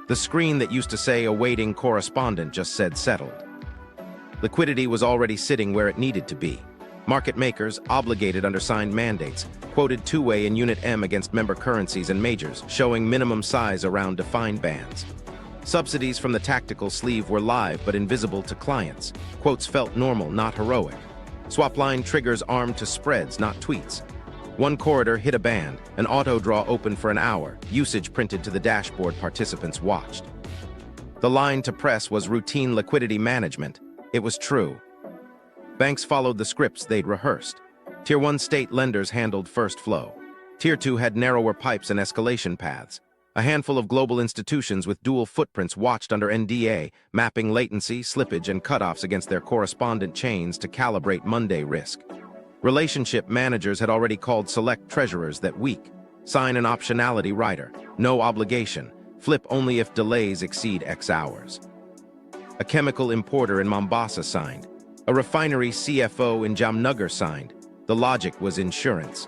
The screen that used to say awaiting correspondent just said settled. Liquidity was already sitting where it needed to be. Market makers, obligated under signed mandates, quoted two-way in Unit M against member currencies and majors, showing minimum size around defined bands. Subsidies from the tactical sleeve were live but invisible to clients. Quotes felt normal, not heroic. Swap line triggers armed to spreads, not tweets. One corridor hit a band, an auto draw opened for an hour, usage printed to the dashboard participants watched. The line to press was routine liquidity management. It was true. Banks followed the scripts they'd rehearsed. Tier 1 state lenders handled first flow. Tier 2 had narrower pipes and escalation paths. A handful of global institutions with dual footprints watched under NDA, mapping latency, slippage, and cutoffs against their correspondent chains to calibrate Monday risk. Relationship managers had already called select treasurers that week. Sign an optionality rider. No obligation. Flip only if delays exceed X hours. A chemical importer in Mombasa signed. A refinery CFO in Jamnagar signed. The logic was insurance.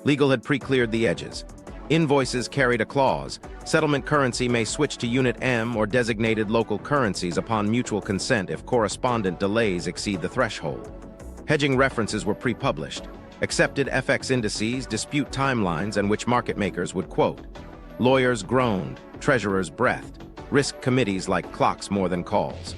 Legal had pre-cleared the edges. Invoices carried a clause. Settlement currency may switch to Unit M or designated local currencies upon mutual consent if correspondent delays exceed the threshold. Hedging references were pre-published. Accepted FX indices, dispute timelines, and which market makers would quote. Lawyers groaned, treasurers breathed. Risk committees like clocks more than calls.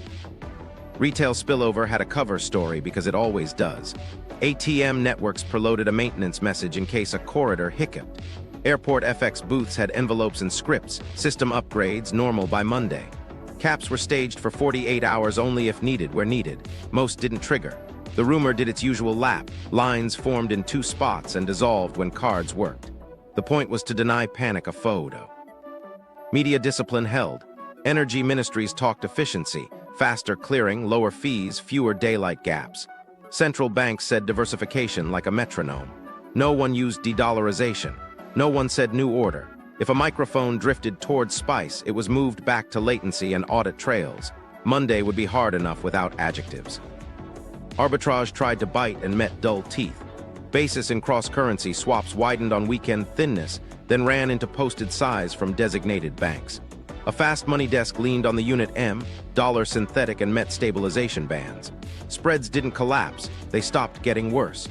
Retail spillover had a cover story because it always does. ATM networks preloaded a maintenance message in case a corridor hiccuped. Airport FX booths had envelopes and scripts, system upgrades normal by Monday. Caps were staged for 48 hours only if needed where needed. Most didn't trigger. The rumor did its usual lap. Lines formed in 2 spots and dissolved when cards worked. The point was to deny panic a photo. Media discipline held. Energy ministries talked efficiency, faster clearing, lower fees, fewer daylight gaps. Central banks said diversification like a metronome. No one used de-dollarization. No one said new order. If a microphone drifted towards spice, it was moved back to latency and audit trails. Monday would be hard enough without adjectives. Arbitrage tried to bite and met dull teeth. Basis in cross-currency swaps widened on weekend thinness, then ran into posted size from designated banks. A fast money desk leaned on the Unit M, dollar synthetic and met stabilization bands. Spreads didn't collapse, they stopped getting worse.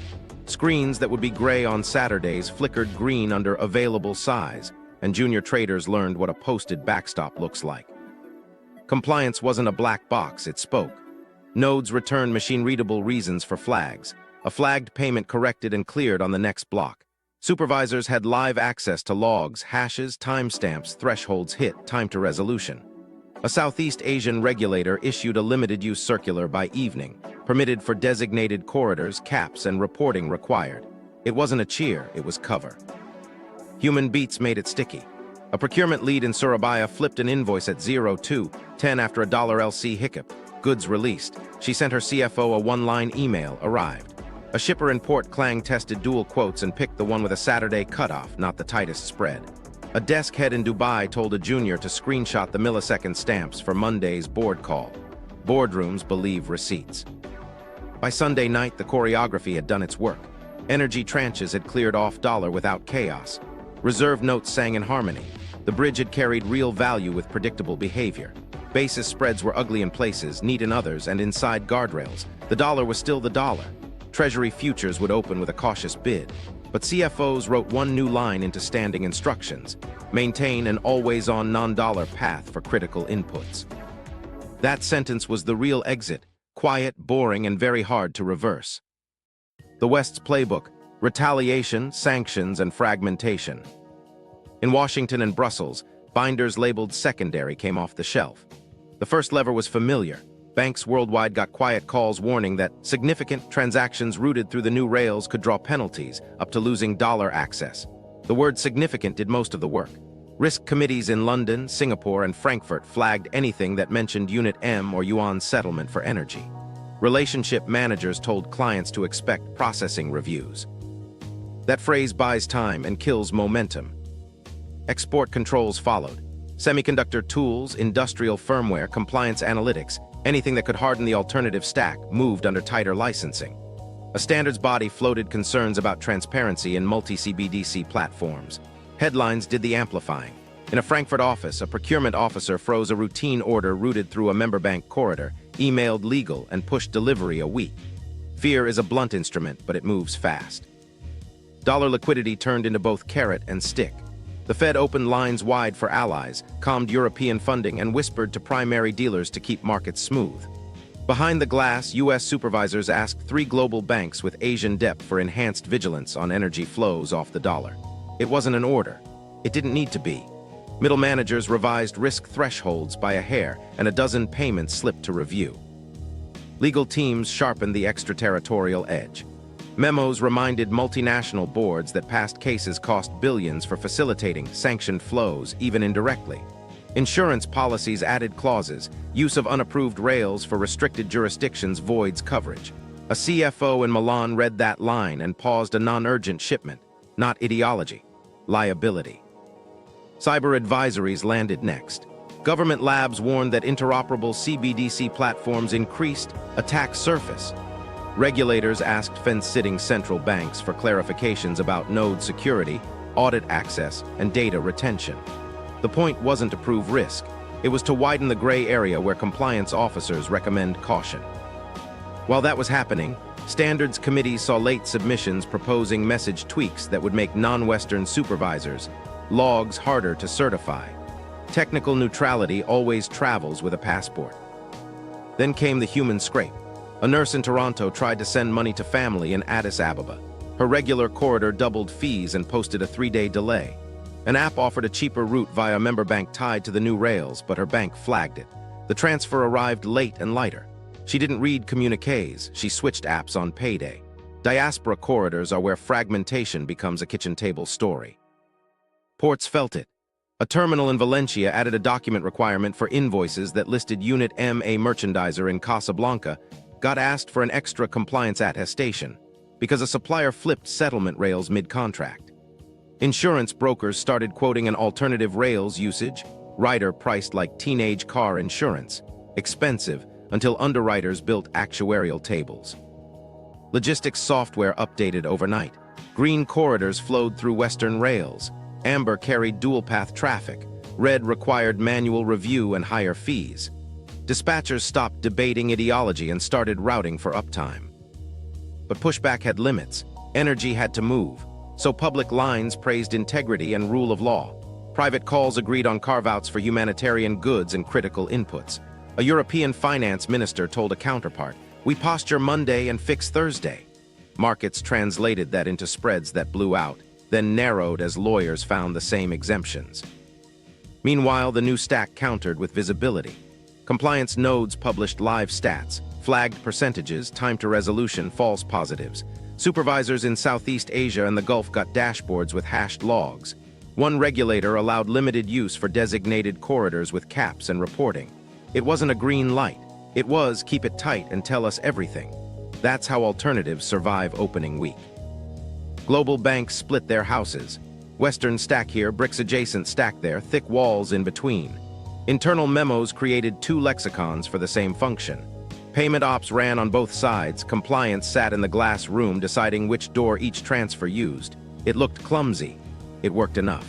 Screens that would be gray on Saturdays flickered green under available size, and junior traders learned what a posted backstop looks like. Compliance wasn't a black box, it spoke. Nodes returned machine-readable reasons for flags. A flagged payment corrected and cleared on the next block. Supervisors had live access to logs, hashes, timestamps, thresholds hit, time to resolution. A Southeast Asian regulator issued a limited-use circular by evening, permitted for designated corridors, caps, and reporting required. It wasn't a cheer, it was cover. Human beats made it sticky. A procurement lead in Surabaya flipped an invoice at 02:10 after a $LC hiccup. Goods released. She sent her CFO a one-line email, arrived. A shipper in Port Klang tested dual quotes and picked the one with a Saturday cutoff, not the tightest spread. A desk head in Dubai told a junior to screenshot the millisecond stamps for Monday's board call. Boardrooms believe receipts. By Sunday night, the choreography had done its work. Energy tranches had cleared off dollar without chaos. Reserve notes sang in harmony. The bridge had carried real value with predictable behavior. Basis spreads were ugly in places, neat in others, and inside guardrails. The dollar was still the dollar. Treasury futures would open with a cautious bid. But CFOs wrote one new line into standing instructions. Maintain an always-on non-dollar path for critical inputs. That sentence was the real exit. Quiet, boring, and very hard to reverse. The West's playbook: retaliation, sanctions, and fragmentation. In Washington and Brussels, binders labeled secondary came off the shelf. The first lever was familiar: Banks worldwide got quiet calls warning that significant transactions routed through the new rails could draw penalties, up to losing dollar access. The word significant did most of the work. Risk committees in London, Singapore, and Frankfurt flagged anything that mentioned Unit M or yuan settlement for energy. Relationship managers told clients to expect processing reviews. That phrase buys time and kills momentum. Export controls followed. Semiconductor tools, industrial firmware, compliance analytics, anything that could harden the alternative stack moved under tighter licensing. A standards body floated concerns about transparency in multi-CBDC platforms. Headlines did the amplifying. In a Frankfurt office, a procurement officer froze a routine order routed through a member bank corridor, emailed legal, and pushed delivery a week. Fear is a blunt instrument, but it moves fast. Dollar liquidity turned into both carrot and stick. The Fed opened lines wide for allies, calmed European funding, and whispered to primary dealers to keep markets smooth. Behind the glass, U.S. supervisors asked 3 global banks with Asian depth for enhanced vigilance on energy flows off the dollar. It wasn't an order. It didn't need to be. Middle managers revised risk thresholds by a hair, and a dozen payments slipped to review. Legal teams sharpened the extraterritorial edge. Memos reminded multinational boards that past cases cost billions for facilitating sanctioned flows, even indirectly. Insurance policies added clauses. Use of unapproved rails for restricted jurisdictions voids coverage. A CFO in Milan read that line and paused a non-urgent shipment. Not ideology, liability. Cyber advisories landed next. Government labs warned that interoperable CBDC platforms increased attack surface. Regulators asked fence-sitting central banks for clarifications about node security, audit access, and data retention. The point wasn't to prove risk. It was to widen the gray area where compliance officers recommend caution. While that was happening, standards committees saw late submissions proposing message tweaks that would make non-Western supervisors logs harder to certify. Technical neutrality always travels with a passport. Then came the human scrape. A nurse in Toronto tried to send money to family in Addis Ababa. Her regular corridor doubled fees and posted a 3-day delay. An app offered a cheaper route via a member bank tied to the new rails, but her bank flagged it. The transfer arrived late and lighter. She didn't read communiques, she switched apps on payday. Diaspora corridors are where fragmentation becomes a kitchen table story. Ports felt it. A terminal in Valencia added a document requirement for invoices that listed Unit M. A merchandiser in Casablanca got asked for an extra compliance attestation because a supplier flipped settlement rails mid-contract. Insurance brokers started quoting an alternative rails usage, rider priced like teenage car insurance, expensive, until underwriters built actuarial tables. Logistics software updated overnight. Green corridors flowed through Western rails. Amber carried dual-path traffic. Red required manual review and higher fees. Dispatchers stopped debating ideology and started routing for uptime. But pushback had limits. Energy had to move. So public lines praised integrity and rule of law. Private calls agreed on carve-outs for humanitarian goods and critical inputs. A European finance minister told a counterpart, "We posture Monday and fix Thursday." Markets translated that into spreads that blew out, then narrowed as lawyers found the same exemptions. Meanwhile, the new stack countered with visibility. Compliance nodes published live stats, flagged percentages, time to resolution, false positives. Supervisors in Southeast Asia and the Gulf got dashboards with hashed logs. One regulator allowed limited use for designated corridors with caps and reporting. It wasn't a green light. It was keep it tight and tell us everything. That's how alternatives survive opening week. Global banks split their houses. Western stack here, BRICS adjacent stack there, thick walls in between. Internal memos created 2 lexicons for the same function. Payment ops ran on both sides. Compliance sat in the glass room deciding which door each transfer used. It looked clumsy. It worked enough.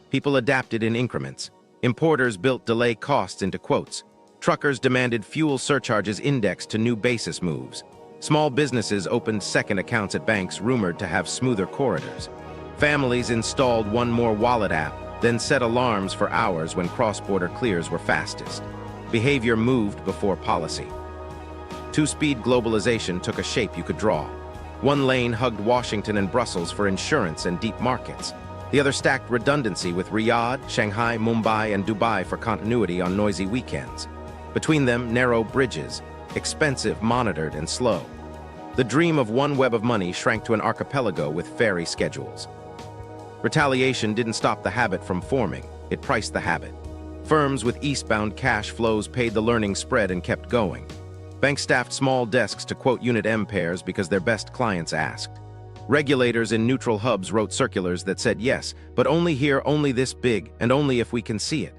People adapted in increments. Importers built delay costs into quotes. Truckers demanded fuel surcharges indexed to new basis moves. Small businesses opened second accounts at banks rumored to have smoother corridors. Families installed one more wallet app, then set alarms for hours when cross-border clears were fastest. Behavior moved before policy. Two-speed globalization took a shape you could draw. One lane hugged Washington and Brussels for insurance and deep markets. The other stacked redundancy with Riyadh, Shanghai, Mumbai, and Dubai for continuity on noisy weekends. Between them, narrow bridges, expensive, monitored, and slow. The dream of one web of money shrank to an archipelago with ferry schedules. Retaliation didn't stop the habit from forming, it priced the habit. Firms with eastbound cash flows paid the learning spread and kept going. Banks staffed small desks to quote unit M pairs because their best clients asked. Regulators in neutral hubs wrote circulars that said yes, but only here, only this big, and only if we can see it.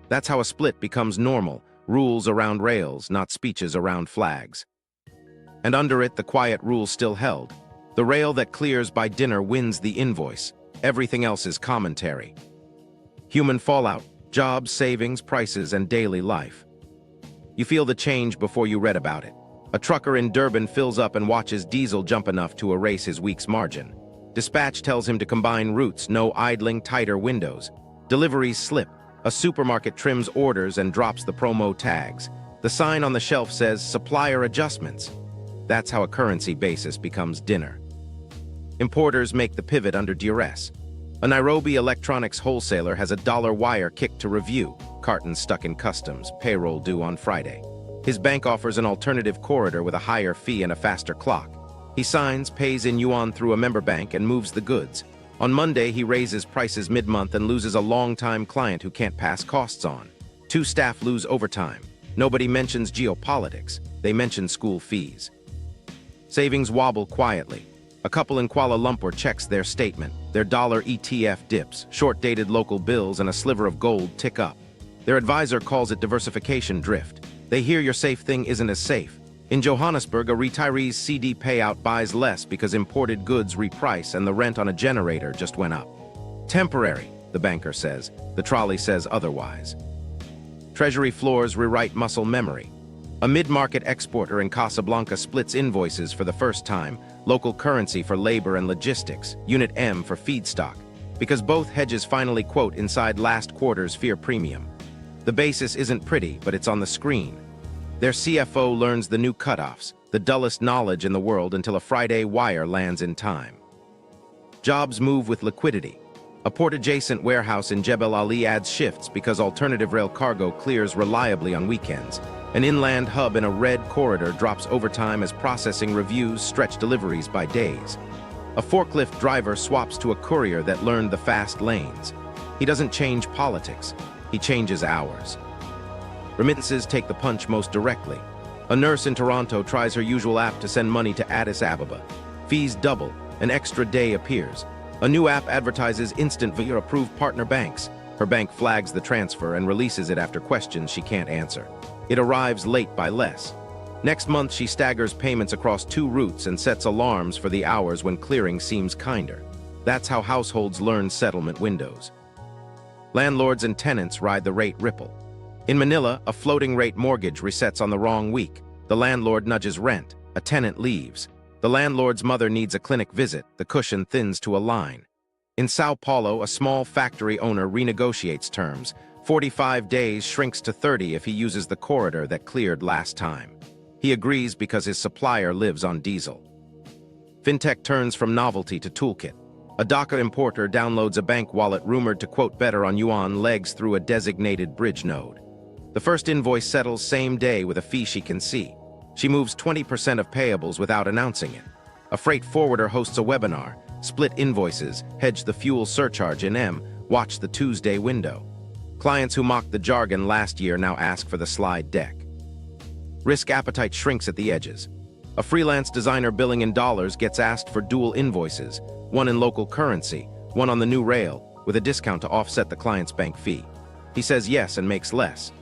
That's how a split becomes normal, rules around rails, not speeches around flags. And under it, the quiet rule still held. The rail that clears by dinner wins the invoice. Everything else is commentary. Human fallout, jobs, savings, prices, and daily life. You feel the change before you read about it. A trucker in Durban fills up and watches diesel jump enough to erase his week's margin. Dispatch tells him to combine routes, no idling, tighter windows. Deliveries slip. A supermarket trims orders and drops the promo tags. The sign on the shelf says, supplier adjustments. That's how a currency basis becomes dinner. Importers make the pivot under duress. A Nairobi electronics wholesaler has a dollar wire kicked to review, cartons stuck in customs, payroll due on Friday. His bank offers an alternative corridor with a higher fee and a faster clock. He signs, pays in yuan through a member bank, and moves the goods. On Monday, he raises prices mid-month and loses a long-time client who can't pass costs on. 2 staff lose overtime. Nobody mentions geopolitics. They mention school fees. Savings wobble quietly. A couple in Kuala Lumpur checks their statement. Their dollar ETF dips, short-dated local bills and a sliver of gold tick up. Their advisor calls it diversification drift. They hear your safe thing isn't as safe. In Johannesburg, a retiree's CD payout buys less because imported goods reprice and the rent on a generator just went up. Temporary, the banker says. The trolley says otherwise. Treasury floors rewrite muscle memory. A mid-market exporter in Casablanca splits invoices for the first time, local currency for labor and logistics, unit M for feedstock, because both hedges finally quote inside last quarter's fear premium. The basis isn't pretty, but it's on the screen. Their CFO learns the new cutoffs, the dullest knowledge in the world until a Friday wire lands in time. Jobs move with liquidity. A port-adjacent warehouse in Jebel Ali adds shifts because alternative rail cargo clears reliably on weekends. An inland hub in a red corridor drops overtime as processing reviews stretch deliveries by days. A forklift driver swaps to a courier that learned the fast lanes. He doesn't change politics, he changes hours. Remittances take the punch most directly. A nurse in Toronto tries her usual app to send money to Addis Ababa. Fees double, an extra day appears. A new app advertises instant via approved partner banks. Her bank flags the transfer and releases it after questions she can't answer. It arrives late by less. Next month, she staggers payments across 2 routes and sets alarms for the hours when clearing seems kinder. That's how households learn settlement windows. Landlords and tenants ride the rate ripple. In Manila, a floating rate mortgage resets on the wrong week. The landlord nudges rent. A tenant leaves. The landlord's mother needs a clinic visit. The cushion thins to a line. In Sao Paulo, a small factory owner renegotiates terms. 45 days shrinks to 30 if he uses the corridor that cleared last time. He agrees because his supplier lives on diesel. Fintech turns from novelty to toolkit. A Dhaka importer downloads a bank wallet rumored to quote better on yuan legs through a designated bridge node. The first invoice settles same day with a fee she can see. She moves 20% of payables without announcing it. A freight forwarder hosts a webinar, split invoices, hedge the fuel surcharge in M, watch the Tuesday window. Clients who mocked the jargon last year now ask for the slide deck. Risk appetite shrinks at the edges. A freelance designer billing in dollars gets asked for dual invoices, one in local currency, one on the new rail, with a discount to offset the client's bank fee. He says yes and makes less.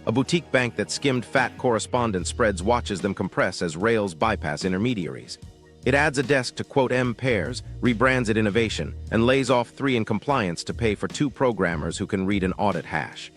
A boutique bank that skimmed fat correspondent spreads watches them compress as rails bypass intermediaries. It adds a desk to quote M pairs, rebrands it innovation, and lays off 3 in compliance to pay for 2 programmers who can read an audit hash.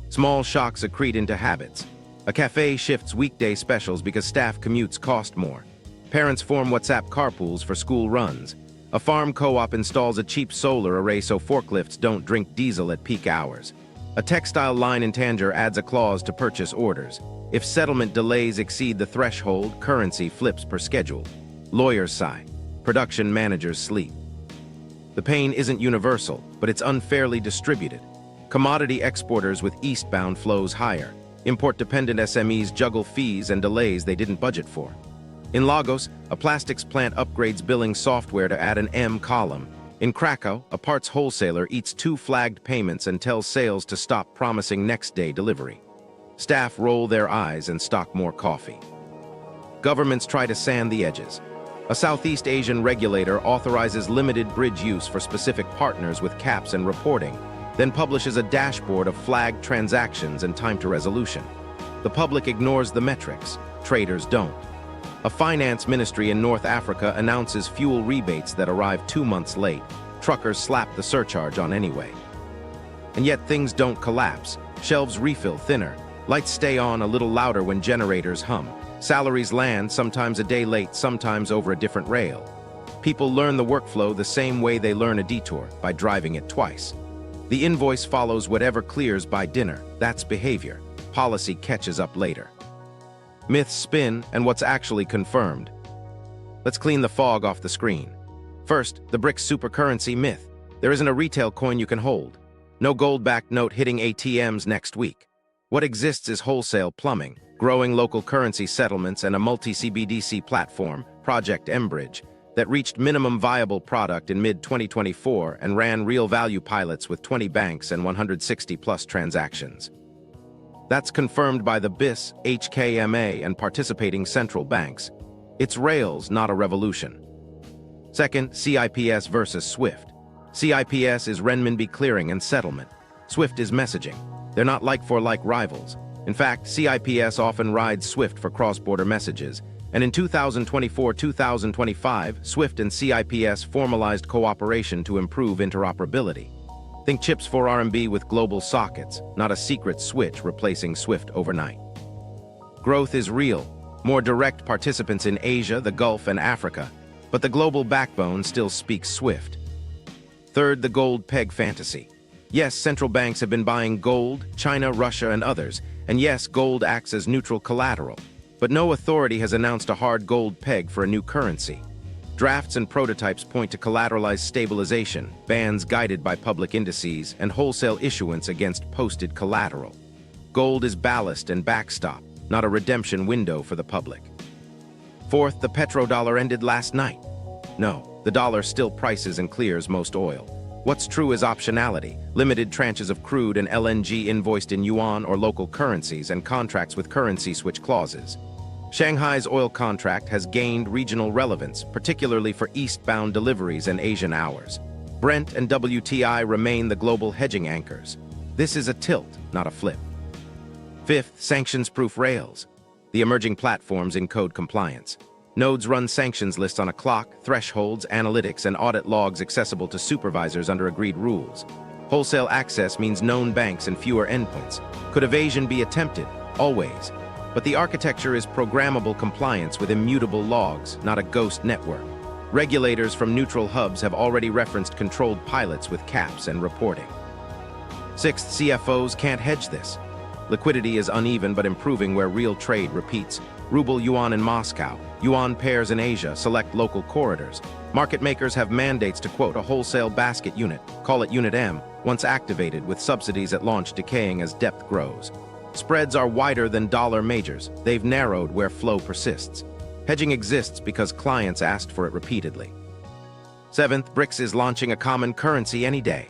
Small shocks accrete into habits. A cafe shifts weekday specials because staff commutes cost more. Parents form WhatsApp carpools for school runs. A farm co-op installs a cheap solar array so forklifts don't drink diesel at peak hours. A textile line in Tangier adds a clause to purchase orders. If settlement delays exceed the threshold, currency flips per schedule. Lawyers sigh. Production managers sleep. The pain isn't universal, but it's unfairly distributed. Commodity exporters with eastbound flows higher. Import-dependent SMEs juggle fees and delays they didn't budget for. In Lagos, a plastics plant upgrades billing software to add an M column. In Krakow, a parts wholesaler eats 2 flagged payments and tells sales to stop promising next-day delivery. Staff roll their eyes and stock more coffee. Governments try to sand the edges. A Southeast Asian regulator authorizes limited bridge use for specific partners with caps and reporting, then publishes a dashboard of flagged transactions and time to resolution. The public ignores the metrics. Traders don't. A finance ministry in North Africa announces fuel rebates that arrive 2 months late. Truckers slap the surcharge on anyway. And yet things don't collapse. Shelves refill thinner. Lights stay on a little louder when generators hum. Salaries land, sometimes a day late, sometimes over a different rail. People learn the workflow the same way they learn a detour, by driving it twice. The invoice follows whatever clears by dinner. That's behavior. Policy catches up later. Myths spin, and what's actually confirmed. Let's clean the fog off the screen. First, the BRICS supercurrency myth. There isn't a retail coin you can hold. No gold-backed note hitting ATMs next week. What exists is wholesale plumbing, growing local currency settlements, and a multi-CBDC platform, Project mBridge, that reached minimum viable product in mid-2024 and ran real value pilots with 20 banks and 160-plus transactions. That's confirmed by the BIS, HKMA, and participating central banks. It's rails, not a revolution. Second, CIPS versus SWIFT. CIPS is renminbi clearing and settlement. SWIFT is messaging. They're not like-for-like rivals. In fact, CIPS often rides SWIFT for cross-border messages, and in 2024-2025, SWIFT and CIPS formalized cooperation to improve interoperability. Think chips for RMB with global sockets, not a secret switch replacing SWIFT overnight. Growth is real. More direct participants in Asia, the Gulf, and Africa, but the global backbone still speaks SWIFT. Third, the gold peg fantasy. Yes, central banks have been buying gold, China, Russia, and others, and yes, gold acts as neutral collateral, but no authority has announced a hard gold peg for a new currency. Drafts and prototypes point to collateralized stabilization, bans guided by public indices, and wholesale issuance against posted collateral. Gold is ballast and backstop, not a redemption window for the public. Fourth, the petrodollar ended last night. No, the dollar still prices and clears most oil. What's true is optionality, limited tranches of crude and LNG invoiced in yuan or local currencies, and contracts with currency switch clauses. Shanghai's oil contract has gained regional relevance, particularly for eastbound deliveries and Asian hours. Brent and WTI remain the global hedging anchors. This is a tilt, not a flip. Fifth, sanctions-proof rails. The emerging platforms encode compliance. Nodes run sanctions lists on a clock, thresholds, analytics, and audit logs accessible to supervisors under agreed rules. Wholesale access means known banks and fewer endpoints. Could evasion be attempted? Always. But the architecture is programmable compliance with immutable logs, not a ghost network. Regulators from neutral hubs have already referenced controlled pilots with caps and reporting. Sixth, CFOs can't hedge this. Liquidity is uneven but improving where real trade repeats. Ruble yuan in Moscow, yuan pairs in Asia select local corridors. Market makers have mandates to quote a wholesale basket unit, call it Unit M, once activated with subsidies at launch decaying as depth grows. Spreads are wider than dollar majors. They've narrowed where flow persists. Hedging exists because clients asked for it repeatedly. Seventh, BRICS is launching a common currency any day.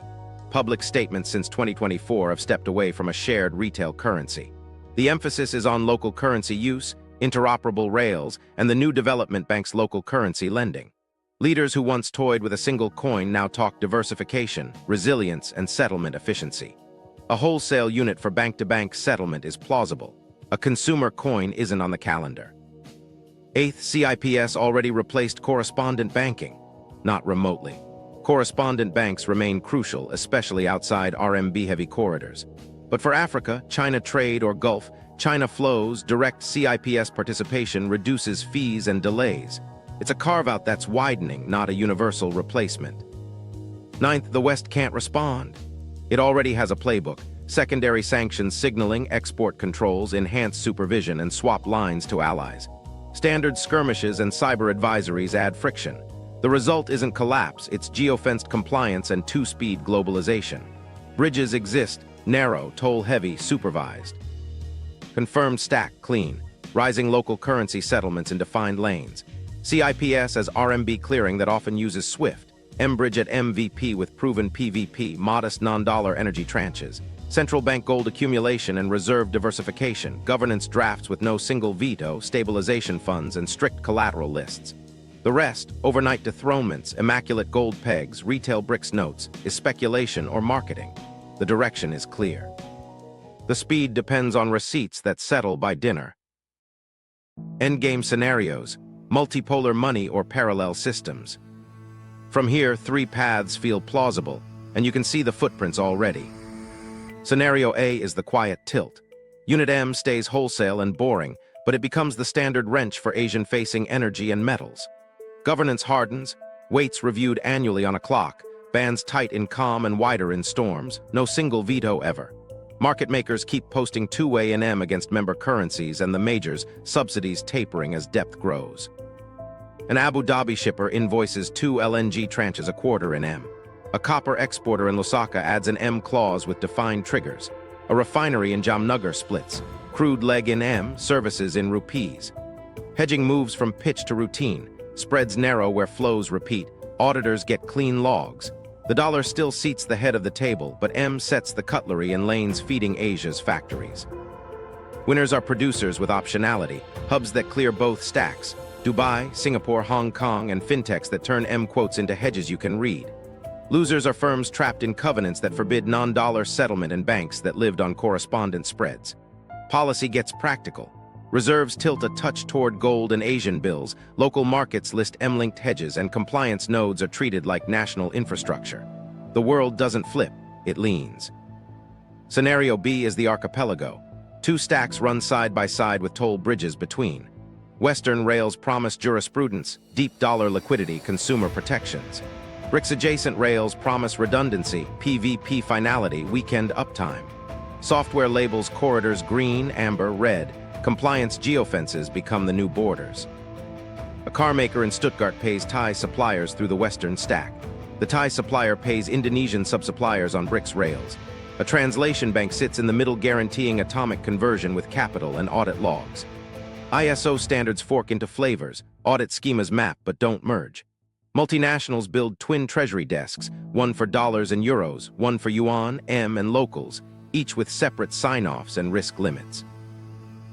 Public statements since 2024 have stepped away from a shared retail currency. The emphasis is on local currency use, interoperable rails, and the new development bank's local currency lending. Leaders who once toyed with a single coin now talk diversification, resilience, and settlement efficiency. A wholesale unit for bank-to-bank settlement is plausible. A consumer coin isn't on the calendar. Eighth, CIPS already replaced correspondent banking. Not remotely. Correspondent banks remain crucial, especially outside RMB-heavy corridors. But for Africa, China trade, or Gulf, China flows, direct CIPS participation reduces fees and delays. It's a carve-out that's widening, not a universal replacement. Ninth, the West can't respond. It already has a playbook: secondary sanctions signaling, export controls, enhanced supervision, and swap lines to allies. Standard skirmishes and cyber advisories add friction. The result isn't collapse, it's geofenced compliance and two-speed globalization. Bridges exist, narrow, toll-heavy, supervised. Confirmed stack, clean. Rising local currency settlements in defined lanes. CIPS as RMB clearing that often uses SWIFT. mBridge at MVP with proven PVP, modest non-dollar energy tranches. Central bank gold accumulation and reserve diversification. Governance drafts with no single veto, stabilization funds, and strict collateral lists. The rest, overnight dethronements, immaculate gold pegs, retail BRICS notes, is speculation or marketing. The direction is clear. The speed depends on receipts that settle by dinner. Endgame scenarios, multipolar money or parallel systems. From here, 3 paths feel plausible, and you can see the footprints already. Scenario A is the quiet tilt. Unit M stays wholesale and boring, but it becomes the standard wrench for Asian-facing energy and metals. Governance hardens, weights reviewed annually on a clock, bands tight in calm and wider in storms, no single veto ever. Market makers keep posting two-way in M against member currencies and the majors, subsidies tapering as depth grows. An Abu Dhabi shipper invoices 2 LNG tranches a quarter in M. A copper exporter in Lusaka adds an M clause with defined triggers. A refinery in Jamnagar splits. Crude leg in M, services in rupees. Hedging moves from pitch to routine. Spreads narrow where flows repeat. Auditors get clean logs. The dollar still seats the head of the table, but M sets the cutlery in lanes feeding Asia's factories. Winners are producers with optionality, hubs that clear both stacks. Dubai, Singapore, Hong Kong, and fintechs that turn M quotes into hedges you can read. Losers are firms trapped in covenants that forbid non-dollar settlement and banks that lived on correspondent spreads. Policy gets practical. Reserves tilt a touch toward gold and Asian bills, local markets list M-linked hedges, and compliance nodes are treated like national infrastructure. The world doesn't flip, it leans. Scenario B is the archipelago. 2 stacks run side by side with toll bridges between. Western rails promise jurisprudence, deep dollar liquidity, consumer protections. BRICS-adjacent rails promise redundancy, PVP finality, weekend uptime. Software labels corridors green, amber, red. Compliance geofences become the new borders. A car maker in Stuttgart pays Thai suppliers through the Western stack. The Thai supplier pays Indonesian sub-suppliers on BRICS rails. A translation bank sits in the middle guaranteeing atomic conversion with capital and audit logs. ISO standards fork into flavors, audit schemas map but don't merge. Multinationals build twin treasury desks, one for dollars and euros, one for yuan, M, and locals, each with separate sign-offs and risk limits.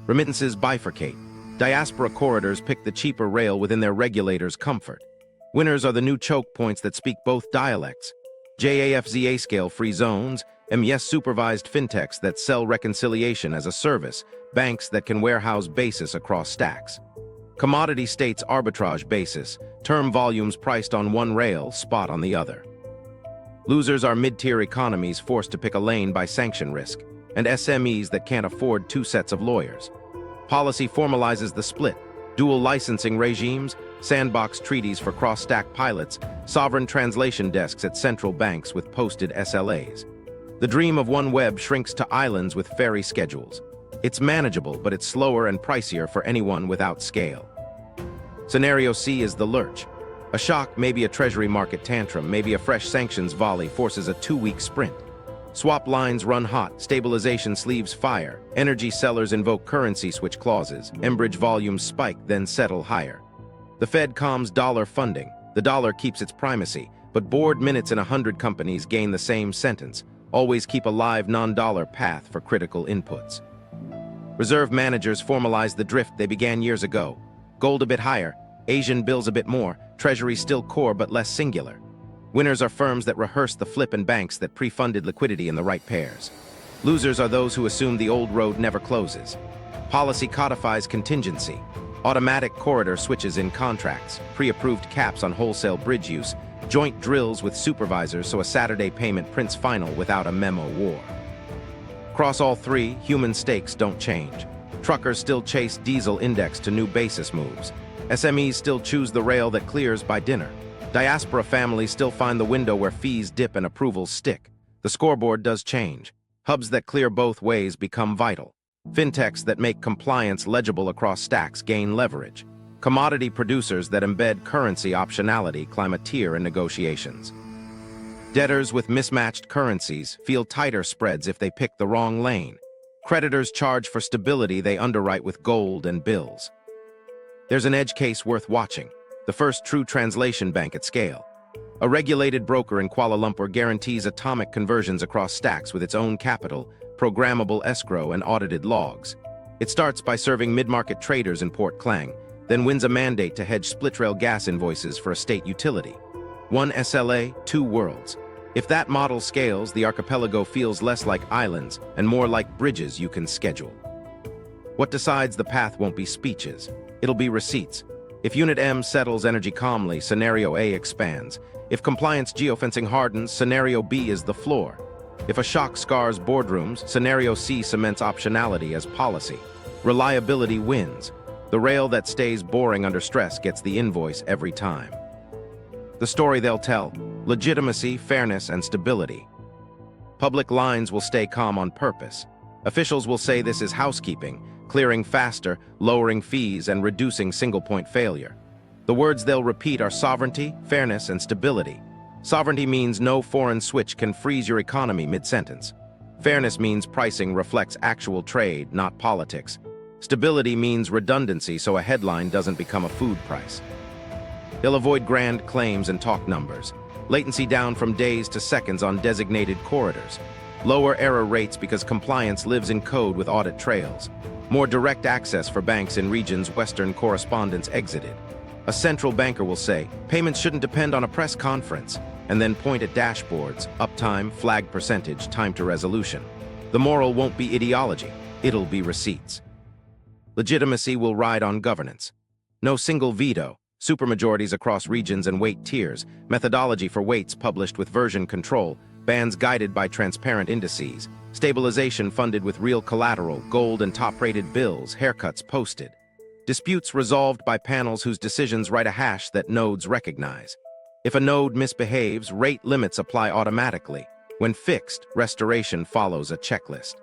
Remittances bifurcate. Diaspora corridors pick the cheaper rail within their regulators' comfort. Winners are the new choke points that speak both dialects. JAFZA scale-free zones, MES-supervised fintechs that sell reconciliation as a service, banks that can warehouse basis across stacks. Commodity states arbitrage basis, term volumes priced on one rail, spot on the other. Losers are mid-tier economies forced to pick a lane by sanction risk, and SMEs that can't afford 2 sets of lawyers. Policy formalizes the split, dual licensing regimes, sandbox treaties for cross-stack pilots, sovereign translation desks at central banks with posted SLAs. The dream of one web shrinks to islands with ferry schedules. It's manageable, but it's slower and pricier for anyone without scale. Scenario C is the lurch. A shock, maybe a treasury market tantrum, maybe a fresh sanctions volley forces a 2-week sprint. Swap lines run hot, stabilization sleeves fire, energy sellers invoke currency switch clauses, mBridge volumes spike, then settle higher. The Fed calms dollar funding, the dollar keeps its primacy, but board minutes in 100 companies gain the same sentence, always keep a live non-dollar path for critical inputs. Reserve managers formalize the drift they began years ago. Gold a bit higher, Asian bills a bit more, treasury still core but less singular. Winners are firms that rehearse the flip and banks that pre-funded liquidity in the right pairs. Losers are those who assume the old road never closes. Policy codifies contingency. Automatic corridor switches in contracts, pre-approved caps on wholesale bridge use, joint drills with supervisors so a Saturday payment prints final without a memo war. Across all 3, human stakes don't change. Truckers still chase diesel index to new basis moves. SMEs still choose the rail that clears by dinner. Diaspora families still find the window where fees dip and approvals stick. The scoreboard does change. Hubs that clear both ways become vital. Fintechs that make compliance legible across stacks gain leverage. Commodity producers that embed currency optionality climb a tier in negotiations. Debtors with mismatched currencies feel tighter spreads if they pick the wrong lane. Creditors charge for stability they underwrite with gold and bills. There's an edge case worth watching, the first true translation bank at scale. A regulated broker in Kuala Lumpur guarantees atomic conversions across stacks with its own capital, programmable escrow, and audited logs. It starts by serving mid-market traders in Port Klang, then wins a mandate to hedge split-rail gas invoices for a state utility. One SLA, two worlds. If that model scales, the archipelago feels less like islands and more like bridges you can schedule. What decides the path won't be speeches. It'll be receipts. If Unit M settles energy calmly, Scenario A expands. If compliance geofencing hardens, Scenario B is the floor. If a shock scars boardrooms, Scenario C cements optionality as policy. Reliability wins. The rail that stays boring under stress gets the invoice every time. The story they'll tell: legitimacy, fairness, and stability. Public lines will stay calm on purpose. Officials will say this is housekeeping, clearing faster, lowering fees, and reducing single-point failure. The words they'll repeat are sovereignty, fairness, and stability. Sovereignty means no foreign switch can freeze your economy mid-sentence. Fairness means pricing reflects actual trade, not politics. Stability means redundancy so a headline doesn't become a food price. They'll avoid grand claims and talk numbers. Latency down from days to seconds on designated corridors. Lower error rates because compliance lives in code with audit trails. More direct access for banks in regions Western correspondents exited. A central banker will say, payments shouldn't depend on a press conference, and then point at dashboards, uptime, flag percentage, time to resolution. The moral won't be ideology, it'll be receipts. Legitimacy will ride on governance. No single veto. Supermajorities across regions and weight tiers, methodology for weights published with version control, bans guided by transparent indices, stabilization funded with real collateral, gold and top-rated bills, haircuts posted. Disputes resolved by panels whose decisions write a hash that nodes recognize. If a node misbehaves, rate limits apply automatically. When fixed, restoration follows a checklist.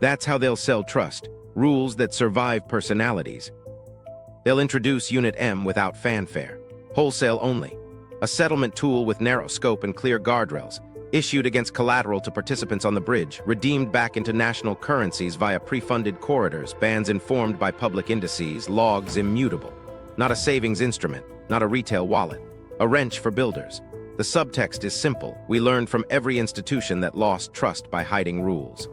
That's how they'll sell trust, rules that survive personalities. They'll introduce Unit M without fanfare, wholesale only. A settlement tool with narrow scope and clear guardrails, issued against collateral to participants on the bridge, redeemed back into national currencies via pre-funded corridors, bans informed by public indices, logs immutable. Not a savings instrument, not a retail wallet. A wrench for builders. The subtext is simple. We learned from every institution that lost trust by hiding rules.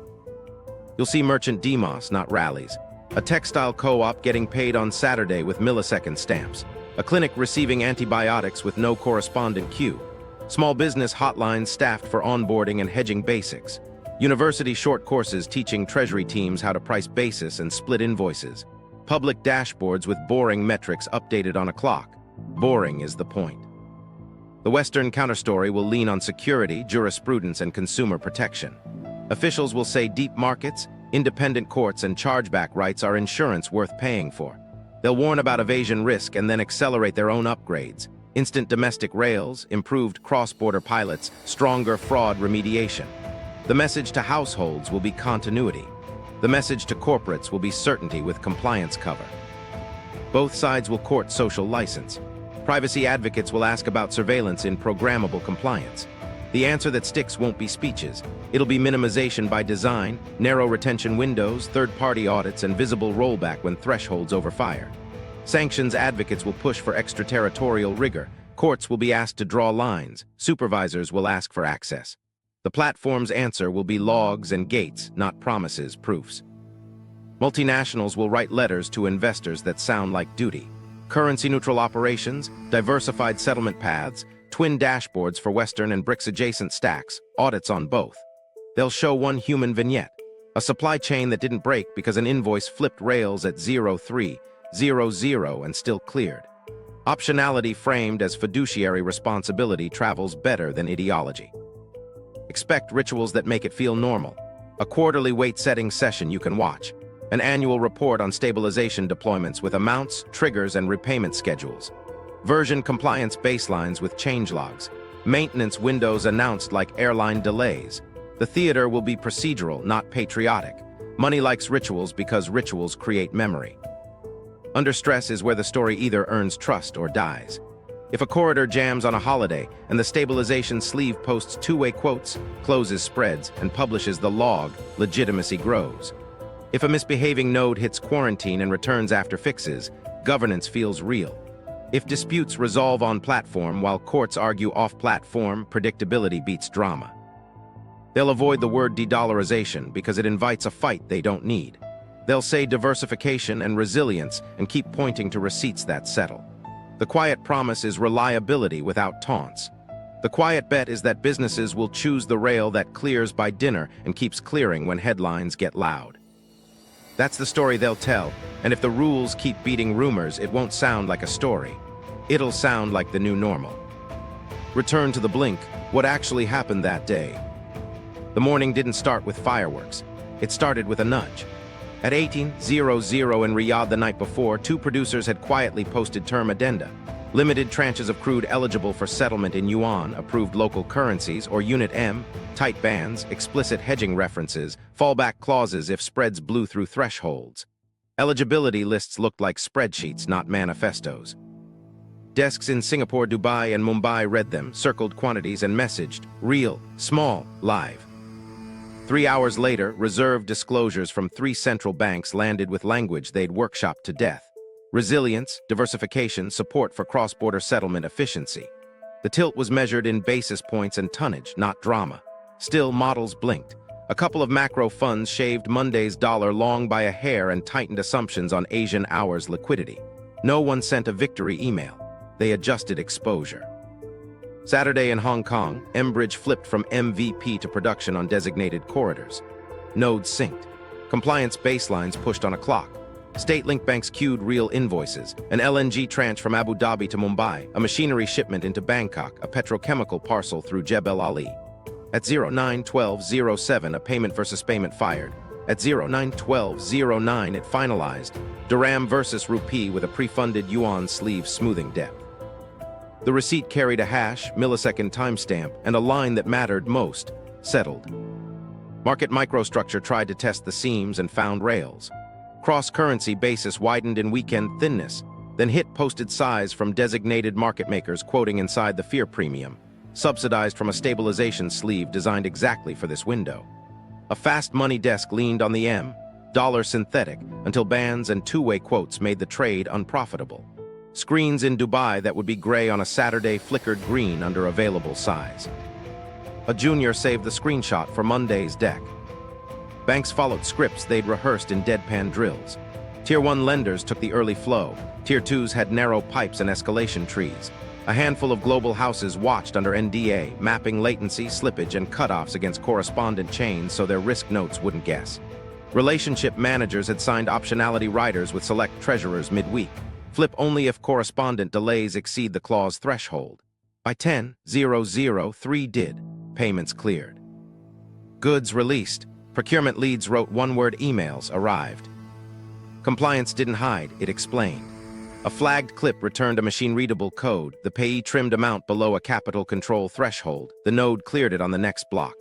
You'll see merchant demos, not rallies. A textile co-op getting paid on Saturday with millisecond stamps. A clinic receiving antibiotics with no correspondent queue. Small business hotlines staffed for onboarding and hedging basics. University short courses teaching treasury teams how to price basis and split invoices. Public dashboards with boring metrics updated on a clock. Boring is the point. The Western counterstory will lean on security, jurisprudence, and consumer protection. Officials will say deep markets, independent courts, and chargeback rights are insurance worth paying for. They'll warn about evasion risk and then accelerate their own upgrades. Instant domestic rails, improved cross-border pilots, stronger fraud remediation. The message to households will be continuity. The message to corporates will be certainty with compliance cover. Both sides will court social license. Privacy advocates will ask about surveillance in programmable compliance. The answer that sticks won't be speeches. It'll be minimization by design, narrow retention windows, third-party audits, and visible rollback when thresholds overfire. Sanctions advocates will push for extraterritorial rigor. Courts will be asked to draw lines. Supervisors will ask for access. The platform's answer will be logs and gates, not promises, proofs. Multinationals will write letters to investors that sound like duty. Currency-neutral operations, diversified settlement paths, twin dashboards for Western and BRICS adjacent stacks, audits on both. They'll show one human vignette, a supply chain that didn't break because an invoice flipped rails at 0300 and still cleared. Optionality framed as fiduciary responsibility travels better than ideology. Expect rituals that make it feel normal. A quarterly weight-setting session you can watch. An annual report on stabilization deployments with amounts, triggers, and repayment schedules. Version compliance baselines with changelogs. Maintenance windows announced like airline delays. The theater will be procedural, not patriotic. Money likes rituals because rituals create memory. Under stress is where the story either earns trust or dies. If a corridor jams on a holiday and the stabilization sleeve posts two-way quotes, closes spreads, and publishes the log, legitimacy grows. If a misbehaving node hits quarantine and returns after fixes, governance feels real. If disputes resolve on platform while courts argue off-platform, predictability beats drama. They'll avoid the word de-dollarization because it invites a fight they don't need. They'll say diversification and resilience and keep pointing to receipts that settle. The quiet promise is reliability without taunts. The quiet bet is that businesses will choose the rail that clears by dinner and keeps clearing when headlines get loud. That's the story they'll tell, and if the rules keep beating rumors, it won't sound like a story. It'll sound like the new normal. Return to the blink, what actually happened that day. The morning didn't start with fireworks. It started with a nudge. At 18:00 in Riyadh the night before, two producers had quietly posted term addenda. Limited tranches of crude eligible for settlement in yuan, approved local currencies, or Unit M, tight bands, explicit hedging references, fallback clauses if spreads blew through thresholds. Eligibility lists looked like spreadsheets, not manifestos. Desks in Singapore, Dubai, and Mumbai read them, circled quantities, and messaged, real, small, live. 3 hours later, reserve disclosures from 3 central banks landed with language they'd workshopped to death. Resilience, diversification, support for cross-border settlement efficiency. The tilt was measured in basis points and tonnage, not drama. Still, models blinked. A couple of macro funds shaved Monday's dollar long by a hair and tightened assumptions on Asian hours liquidity. No one sent a victory email. They adjusted exposure. Saturday in Hong Kong, mBridge flipped from MVP to production on designated corridors. Nodes synced. Compliance baselines pushed on a clock. State-linked banks queued real invoices. An LNG tranche from Abu Dhabi to Mumbai, a machinery shipment into Bangkok, a petrochemical parcel through Jebel Ali. At 09:12:07, a payment versus payment fired. At 09:12:09, it finalized. Dirham versus rupee with a pre-funded yuan sleeve smoothing depth. The receipt carried a hash, millisecond timestamp, and a line that mattered most, settled. Market microstructure tried to test the seams and found rails. Cross-currency basis widened in weekend thinness, then hit posted size from designated market makers quoting inside the fear premium, subsidized from a stabilization sleeve designed exactly for this window. A fast money desk leaned on the dollar synthetic until bands and two-way quotes made the trade unprofitable. Screens in Dubai that would be gray on a Saturday flickered green under available size. A junior saved the screenshot for Monday's deck. Banks followed scripts they'd rehearsed in deadpan drills. Tier 1 lenders took the early flow. Tier 2s had narrow pipes and escalation trees. A handful of global houses watched under NDA, mapping latency, slippage, and cutoffs against correspondent chains so their risk notes wouldn't guess. Relationship managers had signed optionality riders with select treasurers midweek. Flip only if correspondent delays exceed the clause threshold. By 10:00, did. Payments cleared. Goods released. Procurement leads wrote one-word emails, arrived. Compliance didn't hide, it explained. A flagged clip returned a machine-readable code. The payee trimmed amount below a capital control threshold. The node cleared it on the next block.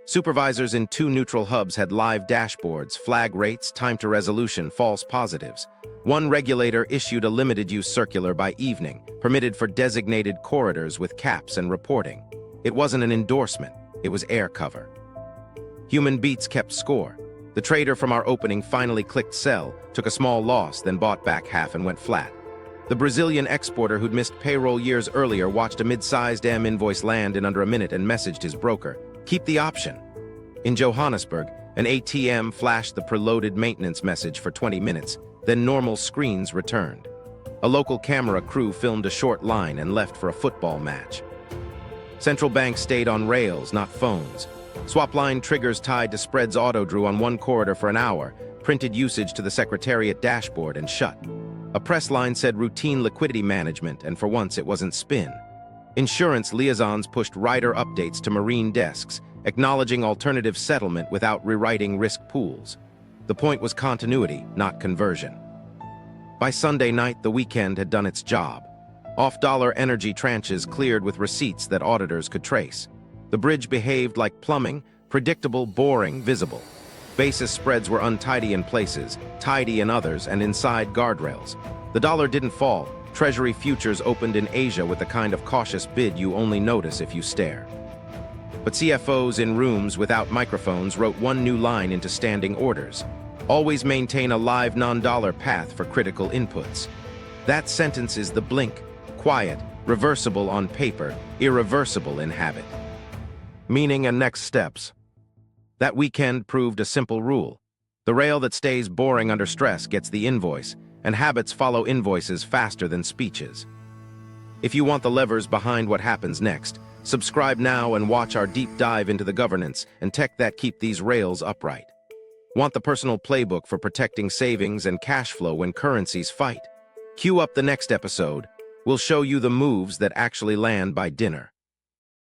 Supervisors in 2 neutral hubs had live dashboards, flag rates, time to resolution, false positives. One regulator issued a limited-use circular by evening, permitted for designated corridors with caps and reporting. It wasn't an endorsement, it was air cover. Human beats kept score. The trader from our opening finally clicked sell, took a small loss, then bought back half and went flat. The Brazilian exporter who'd missed payroll years earlier watched a mid-sized invoice land in under a minute and messaged his broker, "Keep the option." In Johannesburg, an ATM flashed the preloaded maintenance message for 20 minutes, then normal screens returned. A local camera crew filmed a short line and left for a football match. Central banks stayed on rails, not phones. Swap line triggers tied to spreads auto-drew on one corridor for an hour, printed usage to the Secretariat dashboard and shut. A press line said routine liquidity management, and for once it wasn't spin. Insurance liaisons pushed rider updates to marine desks, acknowledging alternative settlement without rewriting risk pools. The point was continuity, not conversion. By Sunday night, the weekend had done its job. Off-dollar energy tranches cleared with receipts that auditors could trace. The bridge behaved like plumbing, predictable, boring, visible. Basis spreads were untidy in places, tidy in others, and inside guardrails. The dollar didn't fall, Treasury futures opened in Asia with the kind of cautious bid you only notice if you stare. But CFOs in rooms without microphones wrote one new line into standing orders. Always maintain a live non-dollar path for critical inputs. That sentence is the blink, quiet, reversible on paper, irreversible in habit. Meaning and next steps. That weekend proved a simple rule. The rail that stays boring under stress gets the invoice, and habits follow invoices faster than speeches. If you want the levers behind what happens next, subscribe now and watch our deep dive into the governance and tech that keep these rails upright. Want the personal playbook for protecting savings and cash flow when currencies fight? Cue up the next episode. We'll show you the moves that actually land by dinner.